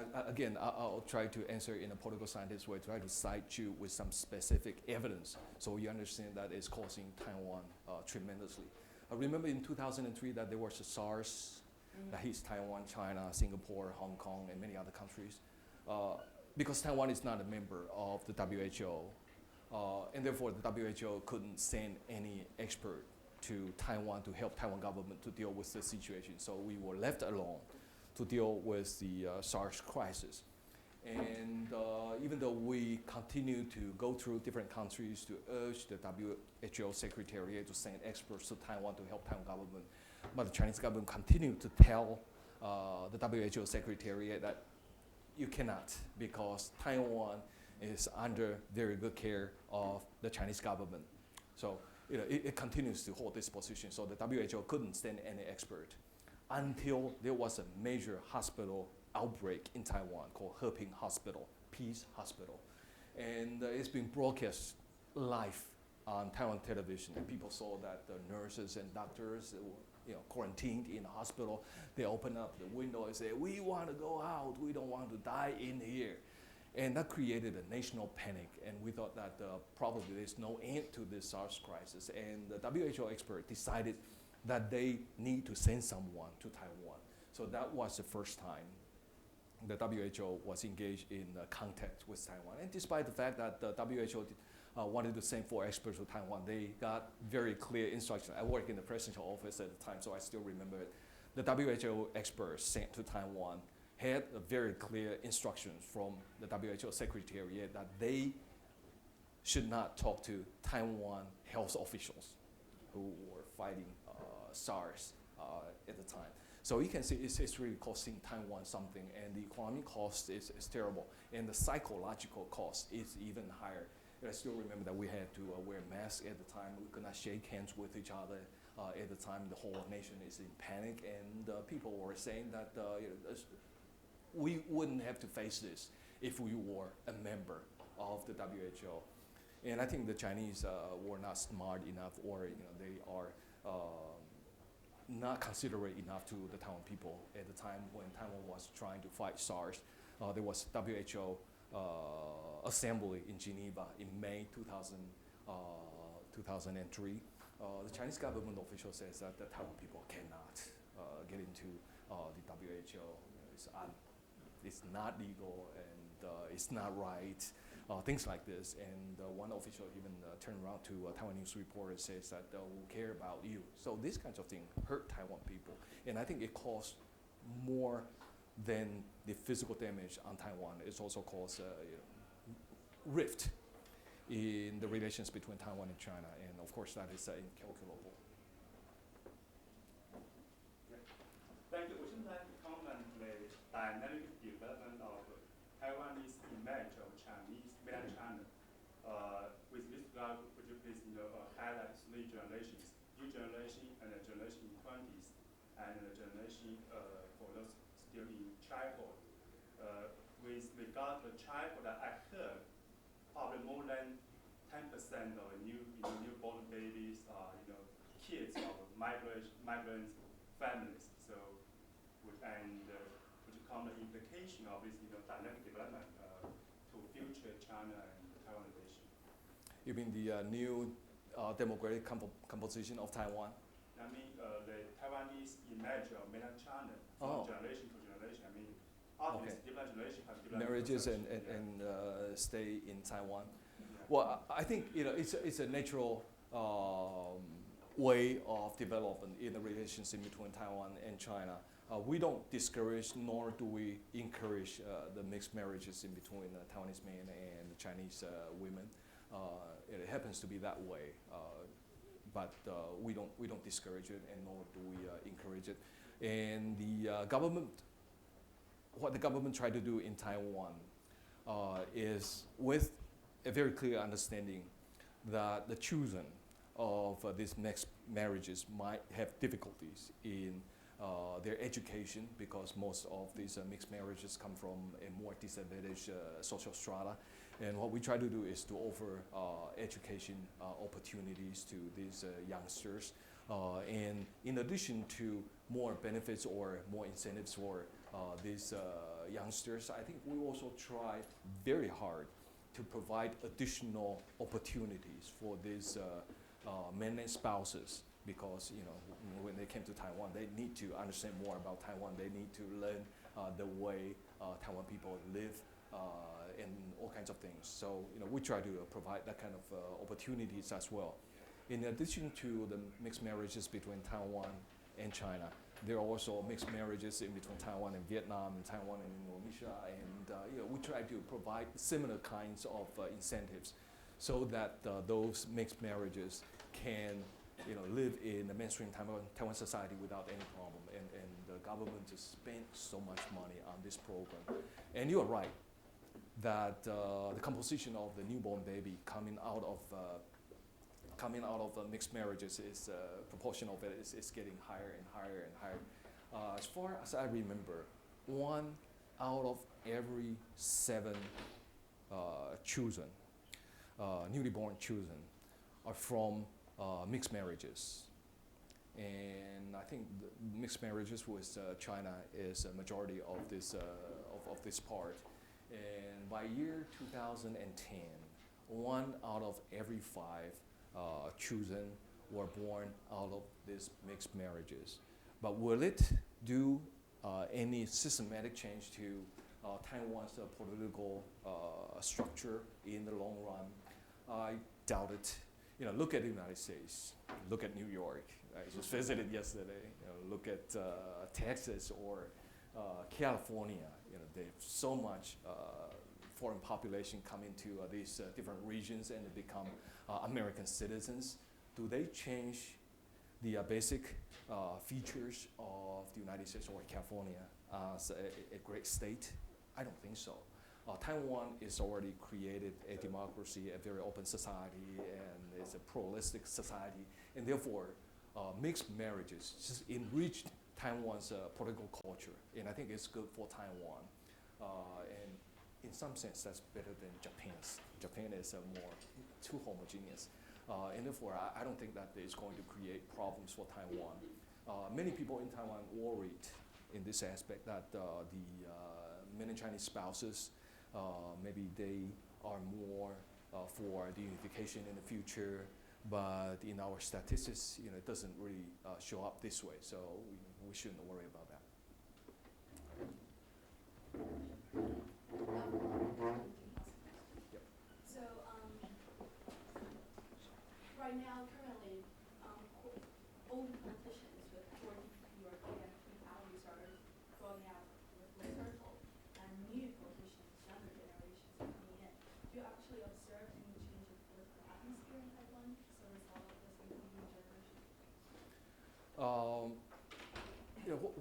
I'll try to answer in a political scientist way, try to cite you with some specific evidence so you understand that it's causing Taiwan tremendously. I remember in 2003 that there was a SARS that hits Taiwan, China, Singapore, Hong Kong, and many other countries. Because Taiwan is not a member of the WHO, and therefore the WHO couldn't send any expert to Taiwan to help Taiwan government to deal with the situation. So we were left alone to deal with the SARS crisis. And even though we continue to go through different countries to urge the WHO Secretariat to send experts to Taiwan to help Taiwan government, but the Chinese government continued to tell the WHO Secretariat that you cannot, because Taiwan is under very good care of the Chinese government. So it continues to hold this position. So the WHO couldn't send any expert until there was a major hospital outbreak in Taiwan called Heping Hospital, Peace Hospital. And it's been broadcast live on Taiwan television, and people saw that the nurses and doctors were quarantined in the hospital. They opened up the window and said, "We want to go out, we don't want to die in here." And that created a national panic, and we thought that probably there's no end to this SARS crisis. And the WHO expert decided that they need to send someone to Taiwan. So that was the first time the WHO was engaged in contact with Taiwan. And despite the fact that the WHO wanted to send 4 experts to Taiwan, they got very clear instructions. I worked in the presidential office at the time, so I still remember it. The WHO experts sent to Taiwan had a very clear instructions from the WHO Secretariat that they should not talk to Taiwan health officials who were fighting SARS at the time. So you can see it's really costing Taiwan something, and the economic cost is terrible, and the psychological cost is even higher. I still remember that we had to wear masks at the time. We could not shake hands with each other at the time. The whole nation is in panic, and people were saying that we wouldn't have to face this if we were a member of the WHO. And I think the Chinese were not smart enough, or they are not considerate enough to the Taiwan people at the time when Taiwan was trying to fight SARS. There was WHO assembly in Geneva in May 2003. The Chinese government official says that the Taiwan people cannot get into the WHO. It's not legal, and it's not right. Things like this, and one official even turned around to a Taiwan news reporter and says that we care about you. So these kinds of things hurt Taiwan people, and I think it caused more than the physical damage on Taiwan. It's also caused rift in the relations between Taiwan and China, and of course that is incalculable. Thank you. Would you like to comment the dynamic development of Taiwanese image of Chinese, mainland China? With this regard, would you please highlight 3 generations, new generation and the generation in 20s, and the generation for those still in childhood. With regard to childhood, I heard probably more than 10% of newborn babies are kids of migrant families. So, would you comment the implication of this dynamic development to future China and Taiwan relation? You mean the new demographic composition of Taiwan? I mean the Taiwanese image of mainland China from generation to generation. I mean, obviously different generations have different marriages and stay in Taiwan. Yeah. Well, I think it's a natural way of development in the relations in between Taiwan and China. We don't discourage nor do we encourage the mixed marriages in between the Taiwanese men and the Chinese women. It happens to be that way, but we don't discourage it, and nor do we encourage it. And the government, what the government tried to do in Taiwan is with a very clear understanding that the children of these mixed marriages might have difficulties in their education, because most of these mixed marriages come from a more disadvantaged social strata. And what we try to do is to offer education opportunities to these youngsters. And in addition to more benefits or more incentives for these youngsters. I think we also try very hard to provide additional opportunities for these mainland spouses, because when they came to Taiwan, they need to understand more about Taiwan. They need to learn the way Taiwan people live and all kinds of things. So we try to provide that kind of opportunities as well. In addition to the mixed marriages between Taiwan and China, there are also mixed marriages in between Taiwan and Vietnam, and Taiwan and Indonesia, and we try to provide similar kinds of incentives so that those mixed marriages can live in the mainstream Taiwan society without any problem. And the government just spent so much money on this program. And you are right that the composition of the newborn baby coming out of mixed marriages is proportion of it is getting higher and higher and higher. As far as I remember, 1 out of every 7 children, newly born children, are from mixed marriages. And I think the mixed marriages with China is a majority of this part. And by year 2010, 1 out of every 5 children were born out of these mixed marriages. But will it do any systematic change to Taiwan's political structure in the long run? I doubt it. Look at the United States. Look at New York. I just visited yesterday. Look at Texas or California. There's so much foreign population come into these different regions and they become American citizens. Do they change the basic features of the United States or California as a great state? I don't think so. Taiwan is already created a democracy, a very open society, and it's a pluralistic society, and therefore mixed marriages just enriched Taiwan's political culture, and I think it's good for Taiwan. And in some sense, that's better than Japan's. Japan is more too homogeneous, and therefore I don't think that it's going to create problems for Taiwan. Many people in Taiwan worried in this aspect that the mainland Chinese spouses, maybe they are more for the unification in the future, but in our statistics, it doesn't really show up this way, so we shouldn't worry about that. Yep. So right now, currently, old politicians with 40 or 50 values are going out with the circle, and new politicians, younger generations are coming in. Do you actually observe any change of political atmosphere in Taiwan as a result of this incoming generation?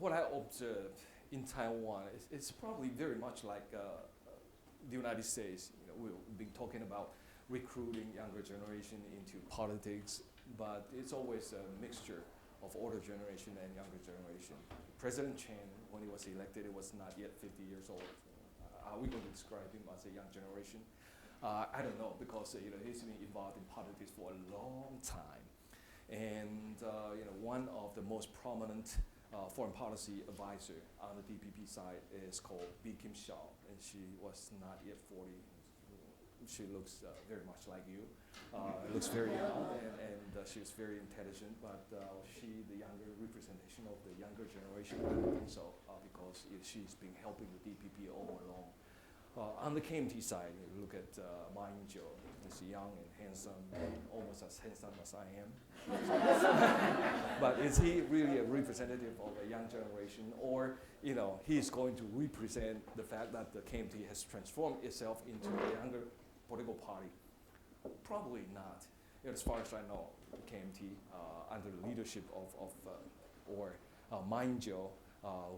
What I observed in Taiwan is probably very much like the United States. We've been talking about recruiting younger generation into politics, but it's always a mixture of older generation and younger generation. President Chen, when he was elected, he was not yet 50 years old. Are we going to describe him as a young generation? I don't know, because he's been involved in politics for a long time. And one of the most prominent foreign policy advisor on the DPP side is called B. Kim Xiao, and she was not yet 40. She looks very much like you. Looks very young, and she's very intelligent, but she, the younger representation of the younger generation, I don't think so, because she's been helping the DPP all along. On the KMT side, you look at Ma Ying-jeou. He's young and handsome, almost as handsome as I am. But is he really a representative of a young generation, or he's going to represent the fact that the KMT has transformed itself into a younger political party? Probably not. As far as I know, KMT under the leadership of Ma Ying-jeou,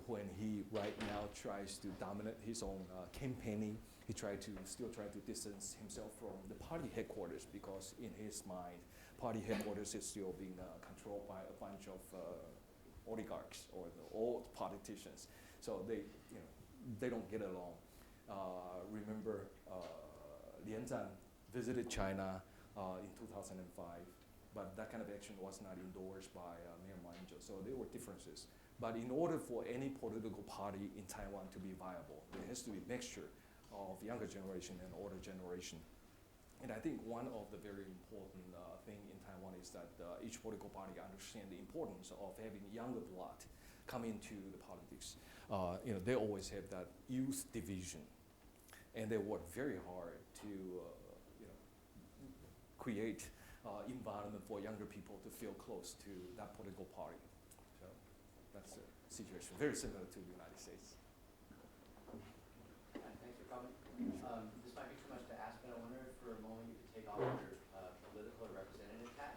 when he right now tries to dominate his own campaigning, he still try to distance himself from the party headquarters, because in his mind, party headquarters is still being controlled by a bunch of oligarchs or the old politicians. So they don't get along. Remember, Lian Zhan visited China in 2005, but that kind of action was not endorsed by Mayor Ma Ying-jeou. So there were differences. But in order for any political party in Taiwan to be viable, there has to be a mixture of younger generation and older generation. And I think one of the very important thing in Taiwan is that each political party understands the importance of having younger blood come into the politics. They always have that youth division, and they work very hard to create environment for younger people to feel close to that political party. So that's the situation, very similar to the United States. Thanks for coming. This might be too much to ask, but I wonder if for a moment you could take off your political or representative hat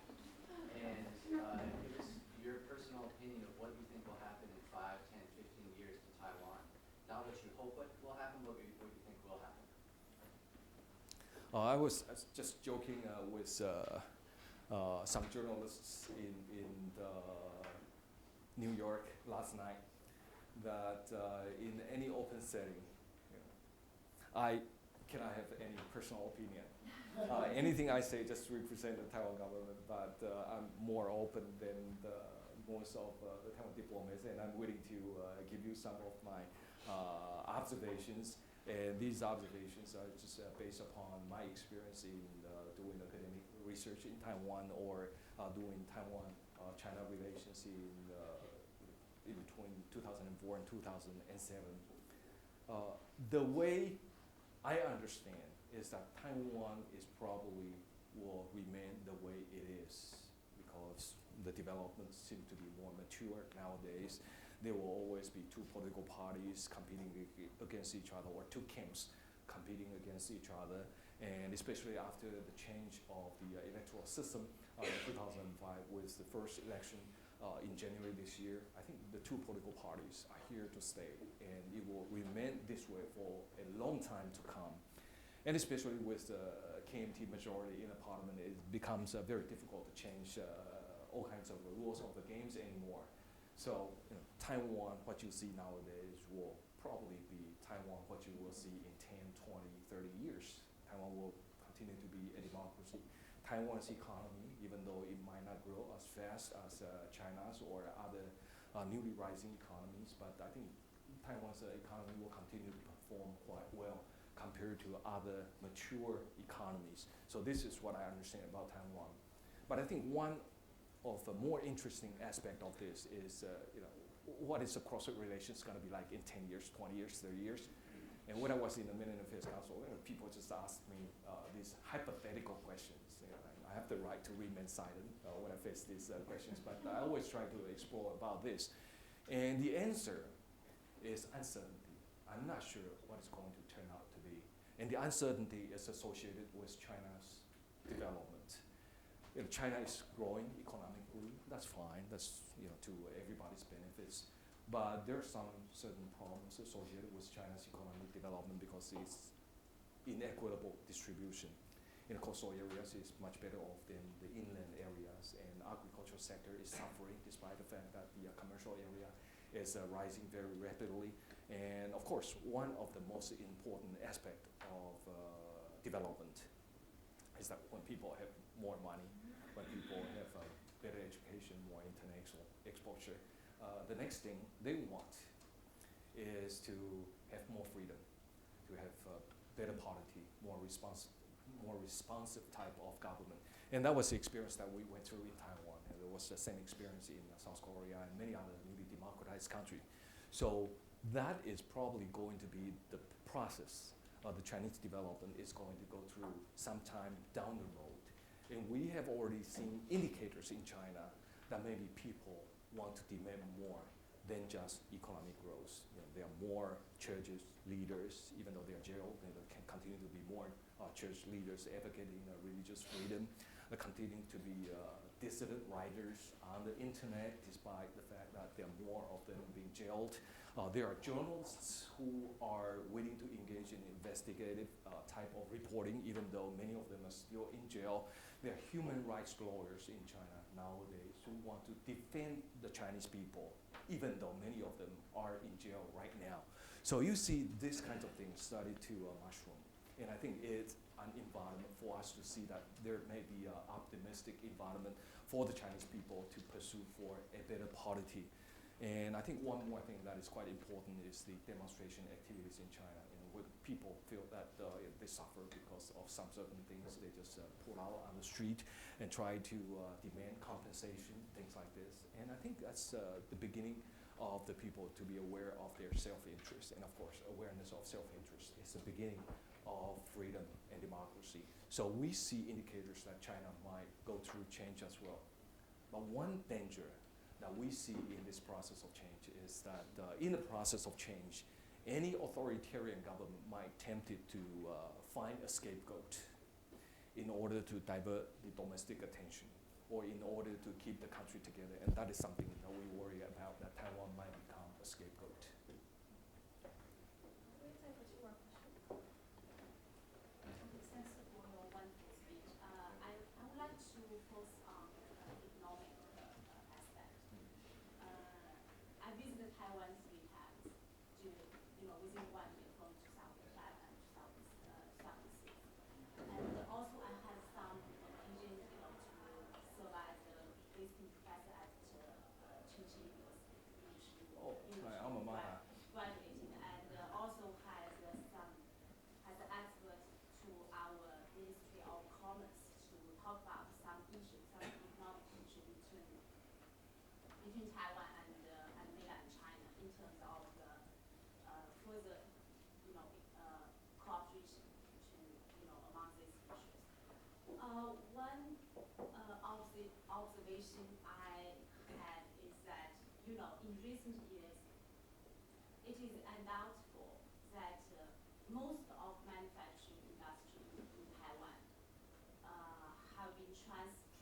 and give us your personal opinion of what you think will happen in 5, 10, 15 years to Taiwan. Not what you hope what will happen, but what you think will happen. I was just joking with some journalists in New York last night that in any open setting, I cannot have any personal opinion. Anything I say just represent the Taiwan government, but I'm more open than most of the Taiwan diplomats, and I'm willing to give you some of my observations. And these observations are just based upon my experience in doing academic research in Taiwan or doing Taiwan-China relations in between 2004 and 2007. The way I understand is that Taiwan is probably will remain the way it is because the developments seem to be more mature nowadays. There will always be two political parties competing against each other, or two camps competing against each other. And especially after the change of the electoral system in 2005 with the first election in January this year, I think the two political parties are here to stay, and it will remain this way for a long time to come. And especially with the KMT majority in the parliament, it becomes very difficult to change all kinds of the rules of the games anymore. So Taiwan, what you see nowadays, will probably be Taiwan, what you will see in 10, 20, 30 years. Taiwan will continue to be a democracy. Taiwan's economy, even though it might not grow as fast as China's or other newly rising economies, but I think Taiwan's economy will continue to perform quite well compared to other mature economies. So this is what I understand about Taiwan. But I think one of the more interesting aspect of this is, what is the cross-strait relations going to be like in 10 years, 20 years, 30 years? And when I was in the Millennium Affairs Council, people just asked me these hypothetical questions. I have the right to remain silent when I face these questions, but I always try to explore about this. And the answer is uncertainty. I'm not sure what it's going to turn out to be. And the uncertainty is associated with China's development. China is growing economically, that's fine, that's to everybody's benefits. But there are some certain problems associated with China's economic development because it's inequitable distribution. In the coastal areas, it's much better off than the inland areas, and the agricultural sector is suffering despite the fact that the commercial area is rising very rapidly. And of course, one of the most important aspects of development is that when people have more money, when people have better education, more international exposure, the next thing they want is to have more freedom, to have better polity, more responsive type of government. And that was the experience that we went through in Taiwan. And there was the same experience in South Korea and many other newly democratized countries. So that is probably going to be the process of the Chinese development is going to go through sometime down the road. And we have already seen indicators in China that maybe people want to demand more than just economic growth. There are more churches, leaders, even though they are jailed, there can continue to be more church leaders advocating religious freedom. There continue to be dissident writers on the internet, despite the fact that there are more of them being jailed. There are journalists who are willing to engage in investigative type of reporting, even though many of them are still in jail. There are human rights lawyers in China nowadays who want to defend the Chinese people, even though many of them are in jail right now. So you see these kinds of things starting to mushroom. And I think it's an environment for us to see that there may be an optimistic environment for the Chinese people to pursue for a better polity. And I think one more thing that is quite important is the demonstration activities in China. Where people feel that they suffer because of some certain things, they just pull out on the street and try to demand compensation, things like this. And I think that's the beginning of the people to be aware of their self-interest. And of course, awareness of self-interest is the beginning of freedom and democracy. So we see indicators that China might go through change as well. But one danger that we see in this process of change is that in the process of change, any authoritarian government might tempt it to find a scapegoat in order to divert the domestic attention or in order to keep the country together. And that is something that we worry about, that Taiwan might become a scapegoat. We have time for two more questions. Thanks for your wonderful speech. I would like to focus on economic aspect. I visited Taiwan 3 times within 1 year from 2005 and 2006. And also I had some occasion to serve as a visiting professor at Jaushieh University. Oh, my alma mater. Graduating and also has an expert to our Ministry of Commerce to talk about some issues, some economic issues between Taiwan and mainland China in terms of further cooperation between among these issues. One observation I had is that in recent years it is undoubtable that most of manufacturing industry in Taiwan have been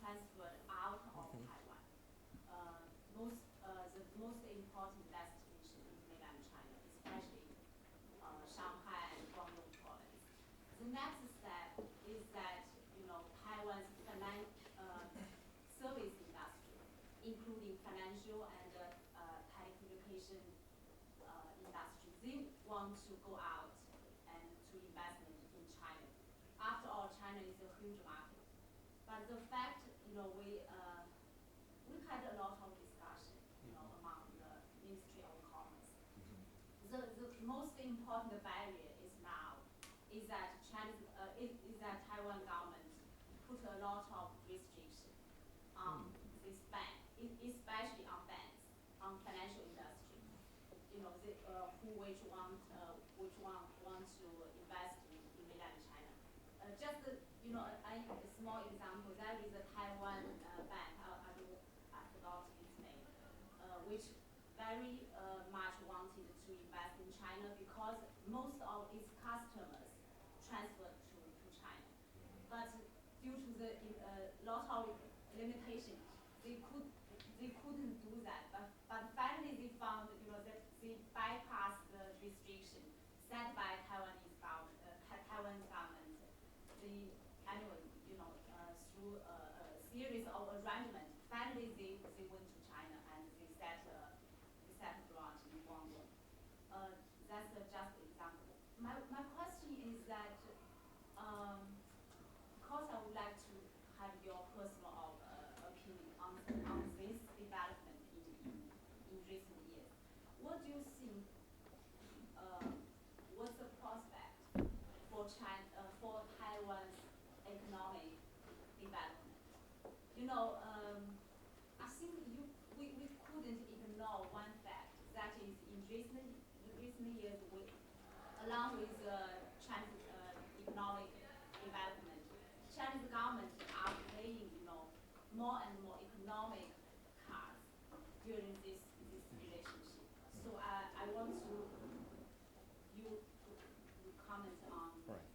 transferred out of Taiwan. The most important destination is mainland China, especially Shanghai and Guangdong province. The next step is that Taiwan's service industry, including financial and telecommunication industry, they want to go out and to investment in China. After all, China is a huge market. But the fact, we had a lot of discussion, among the Ministry of Commerce. The most important barrier is that Taiwan government put a lot of restriction on this ban, especially on bans on financial industry. Which want to invest in mainland China. Just a small example. There is a Taiwan bank. I forgot its name, which very much wanted to invest in China because most of its customers transferred to China. But due to the lot of limitations, they couldn't do that. But finally they found that they bypassed the restriction set by Taiwan's government. The annual, through a series of arrangements, finally they went to China and they set a branch in Guangdong. That's just an example. My question is that, of course, I would like to have your personal opinion on this development in recent years. What do you think? What's the prospect for Taiwan's economic development? I think we couldn't ignore one fact, that is in recent years, along with Chinese economic development, Chinese government are playing more and more economic cards during this relationship. So I want you to comment on. Right.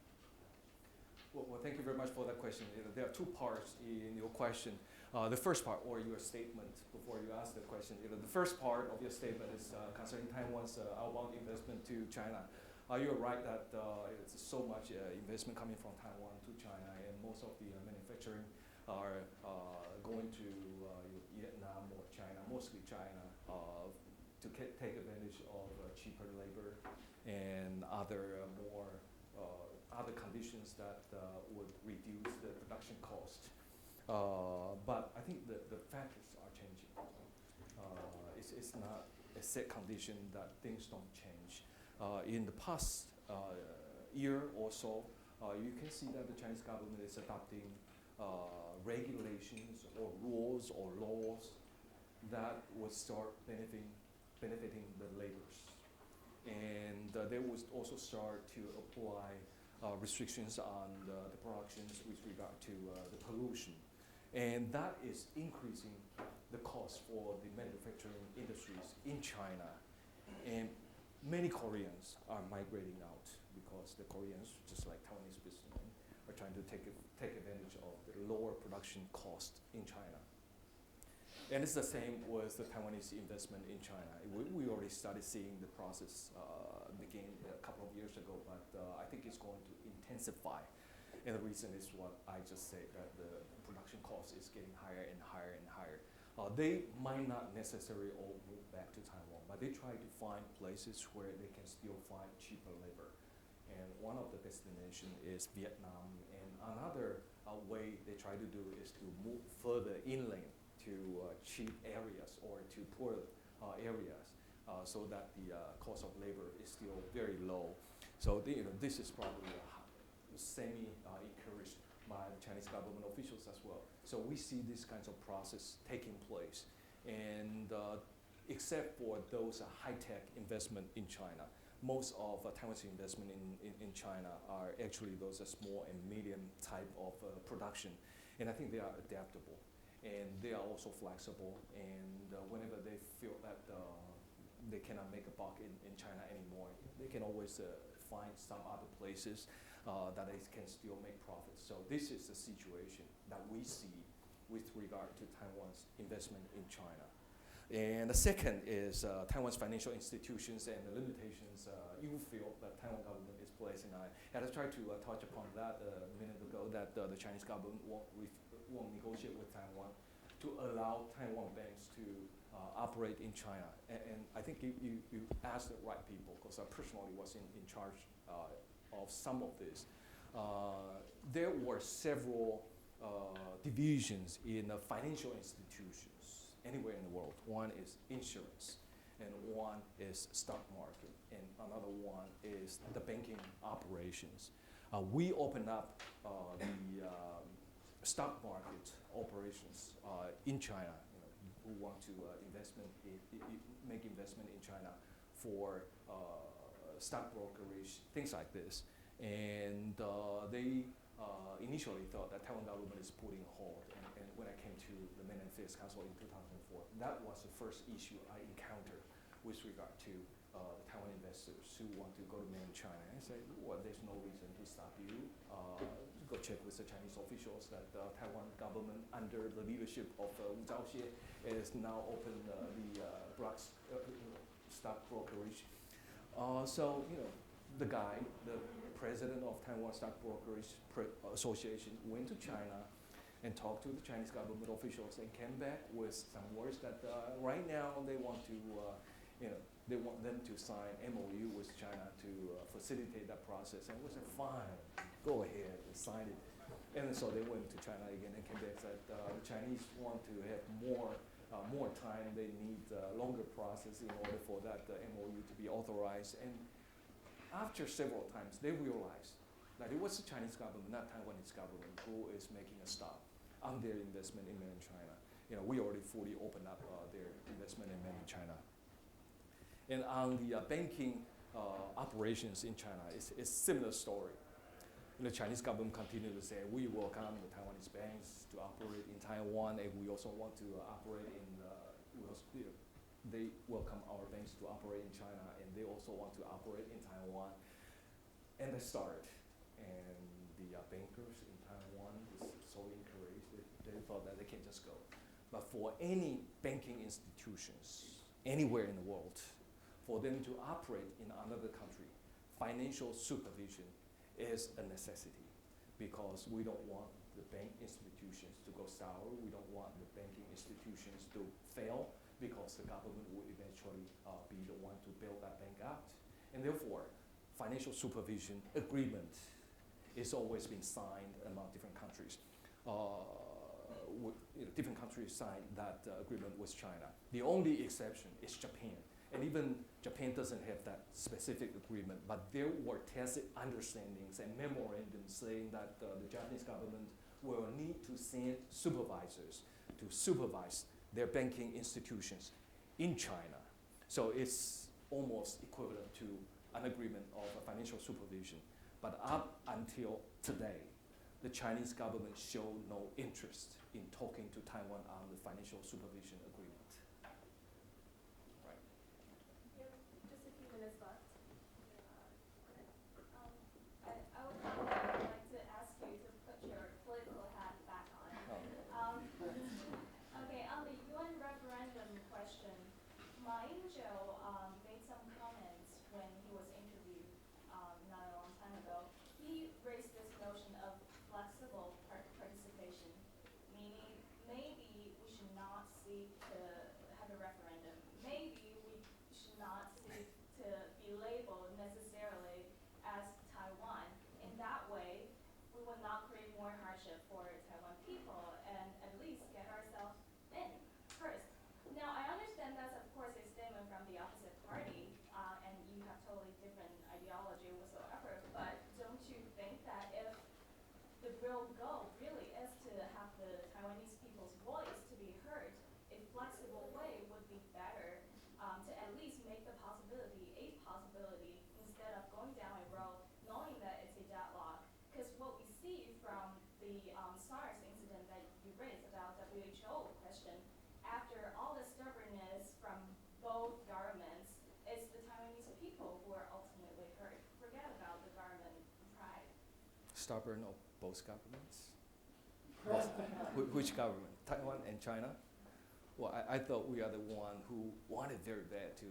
Well, thank you very much for that question. There are 2 parts in your question. The first part, or your statement before you ask the question, the first part of your statement is concerning Taiwan's outbound investment to China. You're right that it's so much investment coming from Taiwan to China, and most of the manufacturing are going to Vietnam or China, mostly China, to take advantage of cheaper labor and other other conditions that would reduce the production cost. But I think the factors are changing. It's not set condition that things don't change. In the past year or so, you can see that the Chinese government is adopting regulations or rules or laws that would start benefiting the laborers. And they would also start to apply restrictions on the productions with regard to the pollution. And that is increasing the cost for the manufacturing industries in China. And many Koreans are migrating out because the Koreans, just like Taiwanese businessmen, are trying to take advantage of the lower production cost in China. And it's the same with the Taiwanese investment in China. We already started seeing the process begin a couple of years ago, but I think it's going to intensify. And the reason is what I just said, that the production cost is getting higher and higher and higher. They might not necessarily all move back to Taiwan, but they try to find places where they can still find cheaper labor. And one of the destinations is Vietnam, and another way they try to do is to move further inland to cheap areas or to poor areas, so that the cost of labor is still very low. So this is probably semi-encouraged by the Chinese government officials as well. So we see these kinds of process taking place. And except for those high-tech investment in China, most of Taiwan's investment in China are actually those small and medium type of production. And I think they are adaptable. And they are also flexible. And whenever they feel that they cannot make a buck in China anymore, they can always find some other places that they can still make profits. So this is the situation that we see with regard to Taiwan's investment in China. And the second is Taiwan's financial institutions and the limitations you feel that Taiwan government is placing on it. And I tried to touch upon that a minute ago, that the Chinese government won't negotiate with Taiwan to allow Taiwan banks to operate in China. And I think you asked the right people, because I personally was in charge of some of this. There were several divisions in financial institutions anywhere in the world. One is insurance, and one is stock market, and another one is the banking operations. We opened up the stock market operations in China, who want to make investment in China for stock brokerage, things like this. And they initially thought that Taiwan government is putting a hold. And when I came to the Mainland Affairs Council in 2004, that was the first issue I encountered with regard to the Taiwan investors who want to go to mainland China. And I say, well, there's no reason to stop you. Go check with the Chinese officials that the Taiwan government, under the leadership of Jaushieh, is now open the stock brokerage. So, the guy, the president of Taiwan Stock Brokerage Association, went to China and talked to the Chinese government officials and came back with some words that right now they want to, they want them to sign MOU with China to facilitate that process. And we said, fine, go ahead and sign it. And so they went to China again and came back and said the Chinese want to have more time. They need longer process in order for that MOU to be authorized. And after several times, they realized that it was the Chinese government, not Taiwanese government, who is making a stop on their investment in mainland China. We already fully opened up their investment in mainland China. And on the banking operations in China, it's a similar story. The Chinese government continued to say, we welcome the Taiwanese banks to operate in Taiwan, and we also want to operate in, they welcome our banks to operate in China, and they also want to operate in Taiwan. And they started. And the bankers in Taiwan was so encouraged that they thought that they can just go. But for any banking institutions anywhere in the world, for them to operate in another country, financial supervision is a necessity, because we don't want the bank institutions to go sour. We don't want the banking institutions to fail, because the government will eventually be the one to bail that bank out. And therefore, financial supervision agreement is always being signed among different countries. Different countries signed that agreement with China. The only exception is Japan. And even Japan doesn't have that specific agreement, but there were tacit understandings and memorandums saying that the Japanese government will need to send supervisors to supervise their banking institutions in China. So it's almost equivalent to an agreement of a financial supervision. But up until today, the Chinese government showed no interest in talking to Taiwan on the financial supervision agreement. Right. We have just a few minutes left. I would probably like to ask you to put your political hat back on. Okay, on the UN referendum question, Ma Ying-jeou made some comments when he was interviewed not a long time ago. He raised this notion of flexible participation, meaning maybe we should not seek to have a referendum. Maybe we should not seek to be labeled necessarily as Taiwan. In that way, we will not create more hardship for Taiwan people and at least get ourselves in first. Now, I understand that's of course a statement from the opposite party, and you have totally different ideology whatsoever, but don't you think that if the real goal really is to have the Taiwanese people's voice to be heard, a flexible way would be better to at least make the possibility a possibility instead of going down a road knowing that it's a deadlock? Because what we see from the SARS incident that you raised about WHO question, after all the stubbornness from both governments, it's the Taiwanese people who are ultimately hurt. Forget about the government pride. Stubborn of both governments? Which government? Taiwan and China? Well, I thought we are the one who wanted very bad to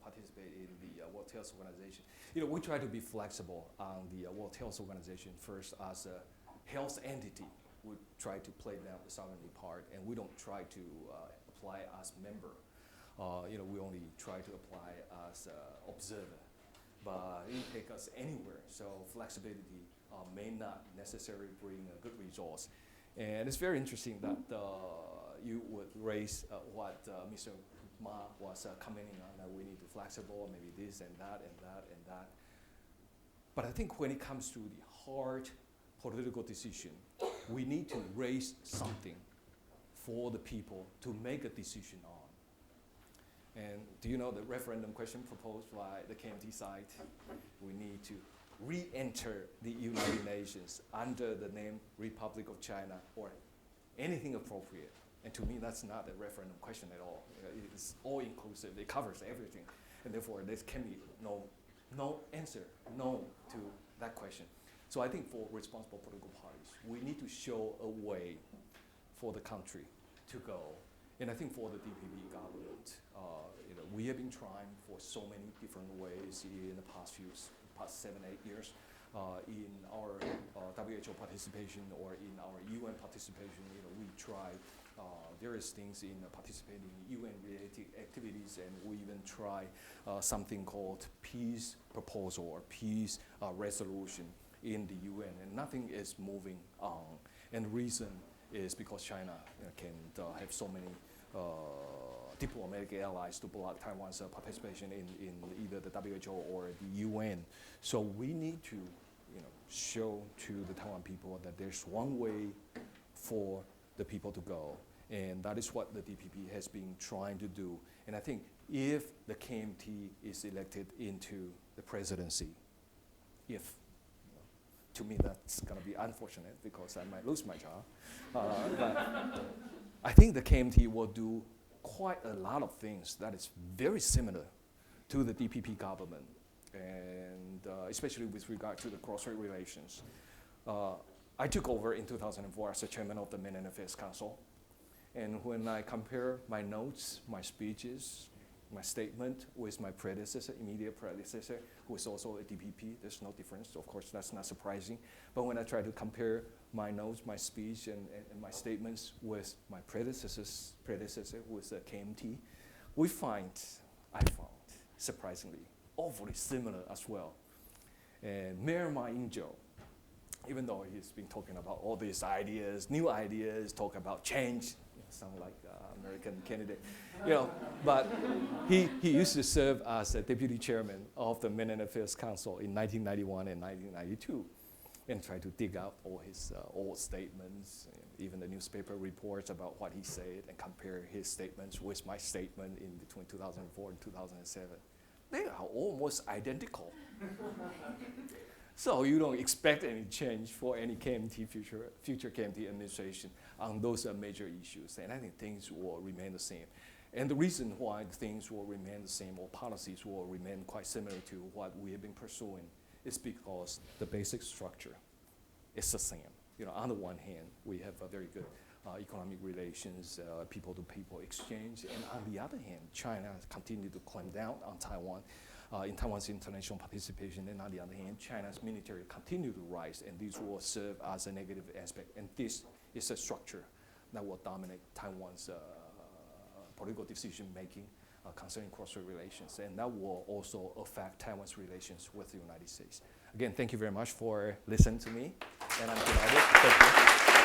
participate in the World Health Organization. We try to be flexible on the World Health Organization first as a health entity. We try to play down the sovereignty part, and we don't try to apply as member. We only try to apply as observer, but it can take us anywhere. So flexibility may not necessarily bring good results. And it's very interesting that you would raise what Mr. Ma was commenting on, that we need to be flexible, maybe this and that and that and that. But I think when it comes to the hard political decision, we need to raise something for the people to make a decision on. And do you know the referendum question proposed by the KMT side? We need to re-enter the United Nations under the name Republic of China or anything appropriate. And to me, that's not a referendum question at all. It's all inclusive. It covers everything. And therefore, there can be no answer, no to that question. So I think for responsible political parties, we need to show a way for the country to go. And I think for the DPP government, we have been trying for so many different ways in the past 7, 8 years, in our WHO participation or in our UN participation. We try various things in participating in UN-related activities, and we even try something called peace proposal or peace resolution in the UN, and nothing is moving on. And the reason is because China can have so many diplomatic allies to block Taiwan's participation in either the WHO or the UN. So we need to show to the Taiwan people that there's one way for the people to go. And that is what the DPP has been trying to do. And I think if the KMT is elected into the presidency, to me that's going to be unfortunate because I might lose my job. But I think the KMT will do quite a lot of things that is very similar to the DPP government, and especially with regard to the cross-strait relations. I took over in 2004 as the chairman of the Men and Affairs Council. And when I compare my notes, my speeches, my statement with my predecessor, immediate predecessor, who is also a DPP, there's no difference. Of course, that's not surprising. But when I try to compare my notes, my speech, and my statements with my predecessor, who is a KMT, I found, surprisingly, awfully similar as well. And Mayor Ma Ying-jeou, even though he's been talking about all these ideas, new ideas, talk about change, sound like I'm American candidate. But he used to serve as a deputy chairman of the Men and Affairs Council in 1991 and 1992, and tried to dig out all his old statements, even the newspaper reports about what he said, and compare his statements with my statement in between 2004 and 2007. They are almost identical. So you don't expect any change for any KMT future KMT administration on those major issues, and I think things will remain the same. And the reason why things will remain the same, or policies will remain quite similar to what we have been pursuing, is because the basic structure is the same. On the one hand, we have a very good economic relations, people-to-people exchange, and on the other hand, China has continued to clamp down on Taiwan, in Taiwan's international participation, and on the other hand, China's military continue to rise, and this will serve as a negative aspect, and this is a structure that will dominate Taiwan's political decision-making concerning cross-strait relations, and that will also affect Taiwan's relations with the United States. Again, thank you very much for listening to me, and I'm delighted. Thank you.